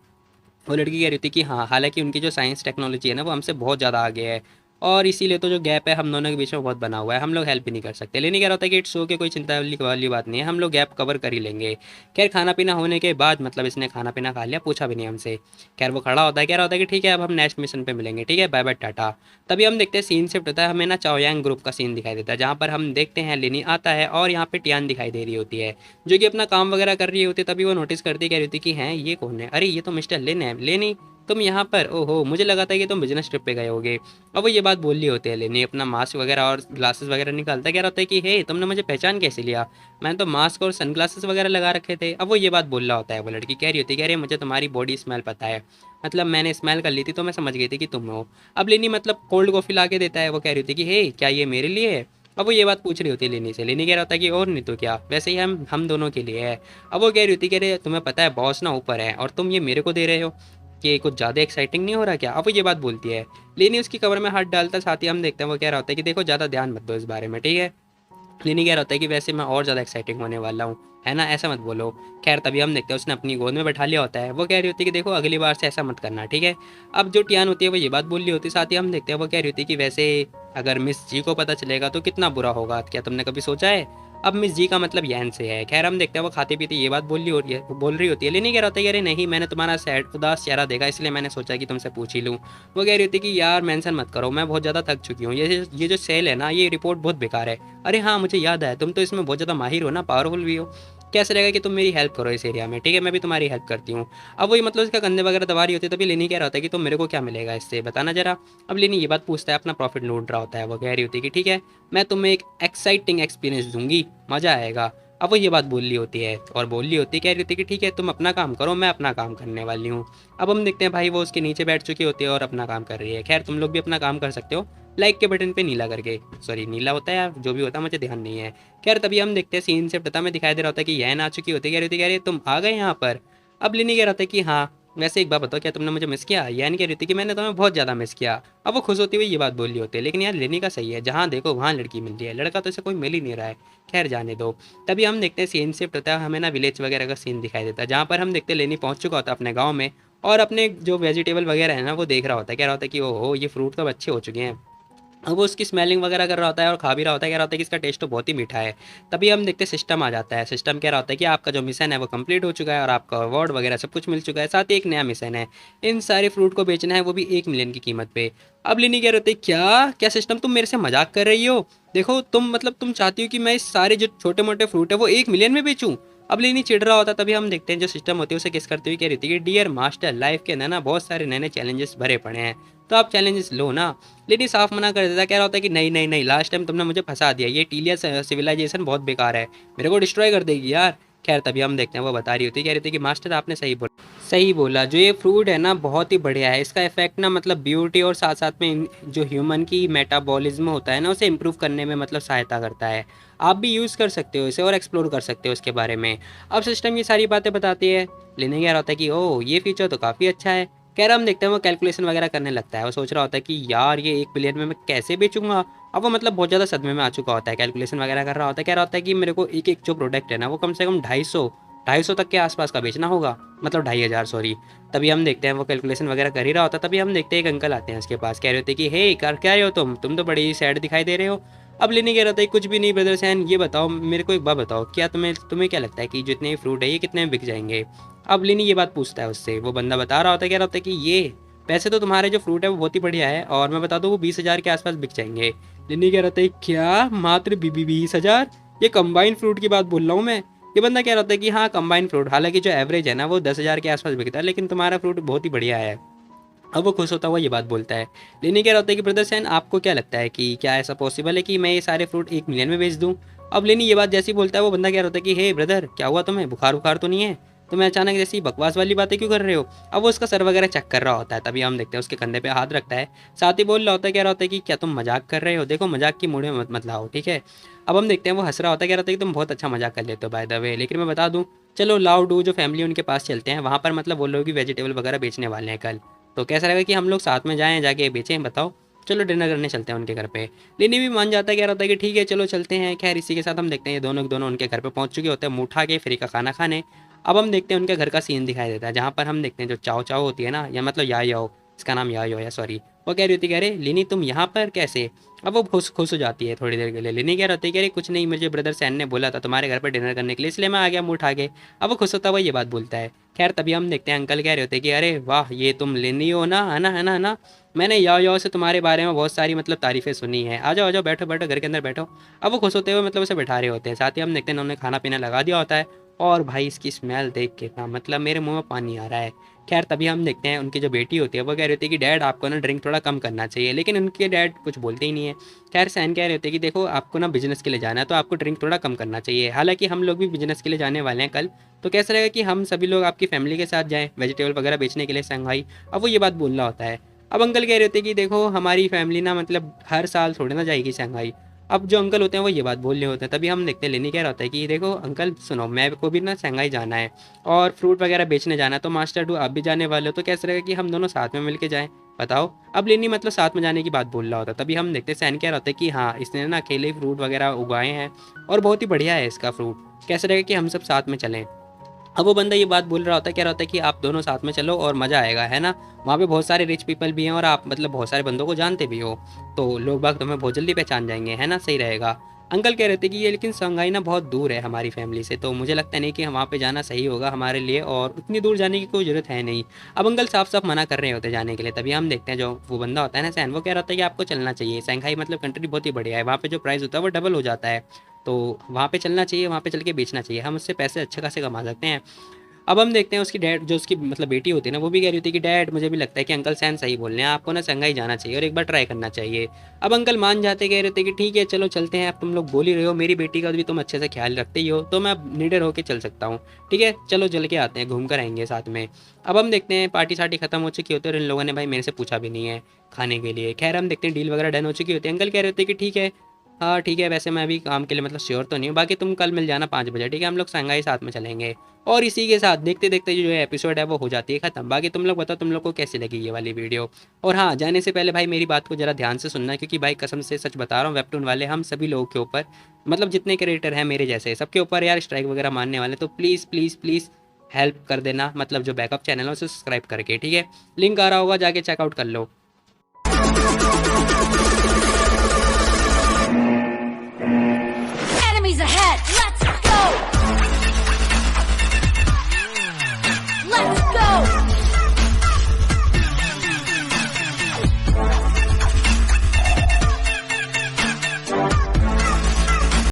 वो लड़की कह रही थी कि हाँ हालांकि उनकी जो साइंस टेक्नोलॉजी है ना वो हमसे बहुत ज़्यादा आगे है, और इसीलिए तो जो गैप है हम दोनों के बीच में बहुत बना हुआ है, हम लोग हेल्प भी नहीं कर सकते। लेकिन क्या होता है कि इट्स ओके, कोई चिंता वाली बात नहीं है, हम लोग गैप कवर कर ही लेंगे। खैर खाना पीना होने के बाद मतलब इसने खाना पीना खा लिया, पूछा भी नहीं हमसे। खैर वो खड़ा होता है, कह रहा होता है कि ठीक है अब हम नेक्स्ट मिशन पे मिलेंगे, ठीक है बाय बाय टाटा। तभी हम देखते हैं सीन शिफ्ट होता है, हमें ना चाओयांग ग्रुप का सीन दिखाई देता है, जहाँ पर हम देखते हैं लेनी आता है और यहाँ पे टियान दिखाई दे रही होती है, जो कि अपना काम वगैरह कर रही होती है। तभी वो नोटिस करती, कह रही होती कि हैं ये कौन है, अरे ये तो मिस्टर लिन है, लेनी तुम यहाँ पर, ओहो मुझे लगा था कि तुम बिजनेस ट्रिप पे गए होगे। अब वो ये बात बोल रही होती है, लेनी अपना मास्क वगैरह और ग्लासेस वगैरह निकालता है, कह रहा होता है कि हे तुमने मुझे पहचान कैसे लिया, मैंने तो मास्क और सनग्लासेस वगैरह लगा रखे थे। अब वो ये बात बोल रहा होता है, वो लड़की कह रही होती है, कह रही मुझे तुम्हारी बॉडी स्मेल पता है, मतलब मैंने स्मेल कर ली थी तो मैं समझ गई थी कि तुम हो। अब लेनी मतलब कोल्ड कॉफ़ी ला के देता है, वो कह रही होती है कि हे क्या ये मेरे लिए है। अब वो ये बात पूछ रही होती है लेनी से, लेनी कह रहा होता है कि और नहीं तो क्या, वैसे ही हम दोनों के लिए है। अब वो कह रही होती है, कह रहे तुम्हें पता है बॉस ना ऊपर है और तुम ये मेरे को दे रहे हो, कि कुछ ज़्यादा एक्साइटिंग नहीं हो रहा क्या। अब वो ये बात बोलती है, लेनी उसकी कवर में हाथ डालता है, साथ ही हम देखते हैं वो कह रहा होता है कि देखो ज़्यादा ध्यान मत दो इस बारे में, ठीक है। लेनी कह रहा होता है कि वैसे मैं और ज़्यादा एक्साइटिंग होने वाला हूँ, है ना, ऐसा मत बोलो। खैर तभी हम देखते हैं उसने अपनी गोद में बैठा लिया होता है, वो कह रही होती है कि देखो अगली बार से ऐसा मत करना, ठीक है। अब जो टियान होती है वो ये बात बोल रही होती है, साथ ही हम देखते हैं वो कह रही होती है कि वैसे अगर मिस जी को पता चलेगा तो कितना बुरा होगा, क्या तुमने कभी सोचा है। अब मिस जी का मतलब यैन से है। खैर हम देखते हैं वो खाते पीते ये बात बोल रही होती है, लेनी कह रहा होता है कि अरे नहीं मैंने तुम्हारा सैड उदास चेहरा देखा इसलिए मैंने सोचा कि तुमसे पूछ ही लूँ। वो कह रही होती है कि यार मेंशन मत करो, मैं बहुत ज़्यादा थक चुकी हूँ, ये जो सेल है ना ये रिपोर्ट बहुत बेकार है। अरे हाँ मुझे याद है, तुम तो इसमें बहुत ज़्यादा माहिर हो ना, पावरफुल भी हो, कैसे रहेगा कि तुम मेरी हेल्प करो इस एरिया में, ठीक है मैं भी तुम्हारी हेल्प करती हूँ। अब वही मतलब इसका कंधे वगैरह दबा रही होती है, तभी लेनी कह रहा होता है कि तुम मेरे को क्या मिलेगा इससे बताना जरा। अब लेनी ये बात पूछता है, अपना प्रॉफिट ढूंढ रहा होता है, वो कह रही होती है कि ठीक है मैं तुम्हें एक एक्साइटिंग एक्सपीरियंस दूंगी, मज़ा आएगा। अब वो ये बात बोल रही होती है और बोल रही होती है, कह रही होती है कि ठीक है तुम अपना काम करो मैं अपना काम करने वाली हूँ। अब हम देखते हैं भाई वो उसके नीचे बैठ चुकी होती है और अपना काम कर रही है। खैर तुम लोग भी अपना काम कर सकते हो लाइक के बटन पे नीला करके, सॉरी नीला होता है या जो भी होता है मुझे ध्यान नहीं है। खैर तभी हम देखते हैं सीन से पता में दिखाई दे रहा होता है कि यह आ चुकी होती है, कह रही तुम आ गए यहाँ पर। अब लिनी कह रहा था कि हाँ वैसे एक बात बताओ क्या तुमने मुझे मिस किया, यानी कह रही थी कि मैंने तुम्हें बहुत ज़्यादा मिस किया। अब वो खुश होती हुई ये बात बोल रही होती है, लेकिन यार लेनी का सही है, जहाँ देखो वहाँ लड़की मिल रही है, लड़का तो इसे कोई मिल ही नहीं रहा है। खैर जाने दो। तभी हम देखते हैं सीन शिफ्ट होता है, हमें ना विलेज वगैरह का सीन दिखाई देता है, जहाँ पर हम देखते हैं लेनी पहुँच चुका होता है अपने गाँव में और अपने जो वेजिटेबल वगैरह है ना वो देख रहा होता है, कह रहा होता है कि ओहो ये फ्रूट तो अब अच्छे हो चुके हैं। अब वो उसकी स्मेलिंग वगैरह कर रहा होता है और खा भी रहा होता है, कह रहा होता है कि इसका टेस्ट तो बहुत ही मीठा है। तभी हम देखते हैं सिस्टम आ जाता है, सिस्टम कह रहा होता है कि आपका जो मिशन है वो कंप्लीट हो चुका है और आपका अवार्ड वगैरह सब कुछ मिल चुका है, साथ ही एक नया मिशन है, इन सारे फ्रूट को बेचना है वो भी 1 मिलियन की कीमत पे। अब लिनी कह रहे होते क्या क्या सिस्टम तुम मेरे से मजाक कर रही हो, देखो तुम मतलब तुम चाहती हो कि मैं इस सारे जो छोटे मोटे फ्रूट है वो 1 मिलियन में बेचूं। अब लेनी चिढ़ रहा होता, तभी हम देखते हैं जो सिस्टम होती है उसे किस करते हुए कह रही थी कि डियर मास्टर लाइफ के अंदर ना बहुत सारे नए नए चैलेंजेस भरे पड़े हैं, तो आप चैलेंजेस लो ना। लेनी साफ मना कर देता, कह रहा होता है कि नहीं नहीं नहीं लास्ट टाइम तुमने मुझे फंसा दिया, ये टीलिया सिविलाइजेशन बहुत बेकार है, मेरे को डिस्ट्रॉय कर देगी यार। खैर तभी हम देखते हैं वो बता रही होती है, कह रही थी कि मास्टर आपने सही बोला, जो ये फ्रूट है ना बहुत ही बढ़िया है, इसका इफेक्ट ना मतलब ब्यूटी और साथ साथ में जो ह्यूमन की मेटाबॉलिज्म होता है ना उसे इम्प्रूव करने में मतलब सहायता करता है। आप भी यूज़ कर सकते हो इसे और एक्सप्लोर कर सकते हो इसके बारे में। अब सिस्टम ये सारी बातें बताती है, लेने कह रहा होता है कि ओह ये फीचर तो काफ़ी अच्छा है। कह रहा हम देखते हैं वो कैलकुलेशन वगैरह करने लगता है, वो सोच रहा होता है कि यार ये 1 बिलियन में मैं कैसे बेचूंगा। अब वो मतलब बहुत ज़्यादा सदमे में आ चुका होता है, कैलकुलेशन वगैरह कर रहा होता है, कह रहा होता है कि मेरे को एक एक जो प्रोडक्ट है ना वो कम से कम 250 तक के आसपास का बेचना होगा, मतलब 2500 सॉरी। तभी हम देखते हैं वो कैलकुलेशन वगैरह कर ही रहा होता है, तभी हम देखते हैं एक अंकल आते हैं उसके पास, कह रहे होते कि हे कर क्या रहे हो तुम तो बड़े ही सैड दिखाई दे रहे हो। अब लेने कह रहा था कुछ भी नहीं ब्रदर सैन, ये बताओ मेरे को एक बात बताओ, क्या तुम्हें क्या लगता है कि जितने फ्रूट है ये कितने में बिक जाएंगे। अब लेनी ये बात पूछता है उससे, वो बंदा बता रहा होता है, कह रहा होता है कि ये वैसे तो तुम्हारे जो फ्रूट है वो बहुत ही बढ़िया है और मैं बता दूँ वो 20,000 के आसपास बिक जाएंगे। लेनी कह रहा था क्या मात्र 20,000, ये कंबाइन फ्रूट की बात बोल रहा हूँ मैं। ये बंदा कह रहा था कि हाँ कंबाइन फ्रूट, हालांकि जो एवरेज है ना वो 10,000 के आसपास बिकता है, लेकिन तुम्हारा फ्रूट बहुत ही बढ़िया है। अब वो खुश होता हुआ ये बात बोलता है, लेनी कह रहा होता है कि ब्रदर सैन आपको क्या लगता है कि क्या ऐसा पॉसिबल है कि मैं ये सारे फ्रूट 1 मिलियन में बेच दूँ। अब लेनी ये बात जैसे ही बोलता है वो बंदा कह रहा होता है कि हे ब्रदर क्या हुआ तुम्हें, बुखार बुखार तो नहीं है, तुम्हें अचानक जैसी बकवास वाली बातें क्यों कर रहे हो। अब वो उसका सर वगैरह चेक कर रहा होता है, तभी हम देखते हैं उसके कंधे पे हाथ रखता है, साथ ही बोल रहा होता है, कह रहा होता है कि क्या तुम मजाक कर रहे हो, देखो मजाक की मूड में मत लाओ ठीक है। अब हम देखते हैं वो हंस रहा होता है, कह रहा होता है कि तुम बहुत अच्छा मजाक कर लेते हो बाय द वे, लेकिन मैं बता दूं चलो लाओ डू जो फैमिली उनके पास चलते हैं, वहाँ पर मतलब वो लोग भी वेजिटेबल वगैरह बेचने वाले हैं कल, तो कैसा रहेगा कि हम लोग साथ में जाएँ जाके बेचें बताओ। चलो डिनर करने चलते हैं उनके घर पे। लिनी भी मान जाता है, कह रहा होता है कि ठीक है चलो चलते हैं। खैर इसी के साथ हम देखते हैं ये दोनों के दोनों उनके घर पे पहुंच चुके होते हैं मुँह उठा के फ्री का खाना खाने। अब हम देखते हैं उनके घर का सीन दिखाई देता है, जहाँ पर हम देखते हैं जो चाव चाव होती है ना, या मतलब या इसका नाम या सॉरी, वो कह रही होती है कि अरे लिनी तुम यहाँ पर कैसे। अब वो खुश खुश हो जाती है थोड़ी देर के लिए। लिनी कह रही होती है कि अरे कुछ नहीं, मुझे ब्रदर सैन ने बोला था तुम्हारे घर पर डिनर करने के लिए, इसलिए मैं आ गया मुँह उठा के। अब वो खुश होता हुआ ये बात बोलता है। खैर तभी हम देखते हैं अंकल कह रहे होते हैं कि अरे वाह ये तुम लिनी हो ना, है ना, है ना, है ना। मैंने याओ से तुम्हारे बारे में बहुत सारी मतलब तारीफ़ें सुनी है। आ जाओ बैठो बैठो घर के अंदर बैठो। अब वो खुश होते हुए मतलब उसे बैठा रहे होते हैं। साथ ही हम देखते हैं उन्होंने खाना पीना लगा दिया होता है। और भाई इसकी स्मेल देख के ना मतलब मेरे मुंह में पानी आ रहा है। खैर तभी हम देखते हैं उनकी जो बेटी होती है वो कह रही होती है कि डैड आपको ना ड्रिंक थोड़ा कम करना चाहिए, लेकिन उनके डैड कुछ बोलते ही नहीं है। खैर सैन कह रहे होते हैं कि देखो आपको ना बिजनेस के लिए जाना है तो आपको ड्रिंक थोड़ा कम करना चाहिए। हालांकि हम लोग भी बिजनेस के लिए जाने वाले हैं कल, तो कैसा रहेगा कि हम सभी लोग आपकी फैमिली के साथ जाएं वेजिटेबल वगैरह बेचने के लिए शंघाई। अब वो ये बात बोल रहा होता है। अब अंकल कह रहे होते हैं कि देखो हमारी फैमिली ना मतलब हर साल थोड़ी ना जाएगी शंघाई। अब जो अंकल होते हैं वो ये बात बोल रहे होते हैं। तभी हम देखते हैं लेनी कह रहा होता है कि देखो अंकल सुनो, मैं को भी ना शंघाई जाना है और फ्रूट वगैरह बेचने जाना है, तो मास्टर टू आप भी जाने वाले हो, तो कैसा रहेगा कि हम दोनों साथ में मिलके जाएं। बताओ। अब लेनी मतलब साथ में जाने की बात बोल रहा होता है। तभी हम देखते हैं सैन कह रहा होता है कि हाँ इसने ना अकेले ही फ्रूट वगैरह उगाए हैं और बहुत ही बढ़िया है इसका फ्रूट, कैसा रहेगा कि हम सब साथ में चलें। अब वो बंदा ये बात बोल रहा होता है, कह रहा होता है कि आप दोनों साथ में चलो और मज़ा आएगा, है ना। वहाँ पे बहुत सारे रिच पीपल भी हैं और आप मतलब बहुत सारे बंदों को जानते भी हो, तो लोग बाग तुम्हें बहुत जल्दी पहचान जाएंगे, है ना, सही रहेगा। अंकल कह रहे थे कि ये लेकिन शंघाई ना बहुत दूर है हमारी फैमिली से, तो मुझे लगता नहीं कि हम वहाँ पे जाना सही होगा हमारे लिए, और उतनी दूर जाने की कोई ज़रूरत है नहीं। अब अंकल साफ साफ मना कर रहे होते जाने के लिए। तभी हम देखते हैं जो वो बंदा होता है ना सैन, वो कह रहा होता है कि आपको चलना चाहिए, शंघाई मतलब कंट्री बहुत ही बढ़िया है, वहाँ पे जो प्राइस होता है वो डबल हो जाता है, तो वहाँ पे चलना चाहिए, वहाँ पे चल के बेचना चाहिए, हम उससे पैसे अच्छे खासे कमा सकते हैं। अब हम देखते हैं उसकी डैड जो उसकी मतलब बेटी होती है ना, वो भी कह रही होती है कि डैड मुझे भी लगता है कि अंकल सैन सही बोल रहे हैं, आपको ना शंघाई जाना चाहिए और एक बार ट्राई करना चाहिए। अब अंकल मान जाते, कह रहे थे कि ठीक है चलो चलते हैं, अब तुम लोग बोल ही रहे हो, मेरी बेटी का भी तुम अच्छे से ख्याल रखते ही हो, तो मैं अब निडर होकर चल सकता हूँ। ठीक है चलो चल के आते हैं, घूम कर आएंगे साथ में। अब हम देखते हैं पार्टी सार्टी खत्म हो चुकी होती है और इन लोगों ने भाई मेरे से पूछा भी नहीं है खाने के लिए। खैर हम देखते हैं डील वगैरह डन हो चुकी होती है। अंकल कह रहे थे कि ठीक है, हाँ ठीक है, वैसे मैं अभी काम के लिए मतलब श्योर तो नहीं हूँ, बाकी तुम कल मिल जाना 5 बजे, ठीक है, हम लोग शंघाई साथ में चलेंगे। और इसी के साथ देखते देखते जो एपिसोड है वो हो जाती है ख़त्म। बाकी तुम लोग बताओ तुम लोग को कैसी लगी ये वाली वीडियो। और हाँ जाने से पहले भाई मेरी बात को ज़रा ध्यान से सुनना, क्योंकि भाई कसम से सच बता रहा हूँ, वेबटून वाले हम सभी लोगों के ऊपर मतलब जितने क्रिएटर हैं मेरे जैसे सबके ऊपर यार स्ट्राइक वगैरह मारने वाले, तो प्लीज़ प्लीज़ प्लीज़ हेल्प कर देना, मतलब जो बैकअप चैनल है उसे सब्सक्राइब करके, ठीक है, लिंक आ रहा होगा जाके चेकआउट कर लो। Enemies ahead!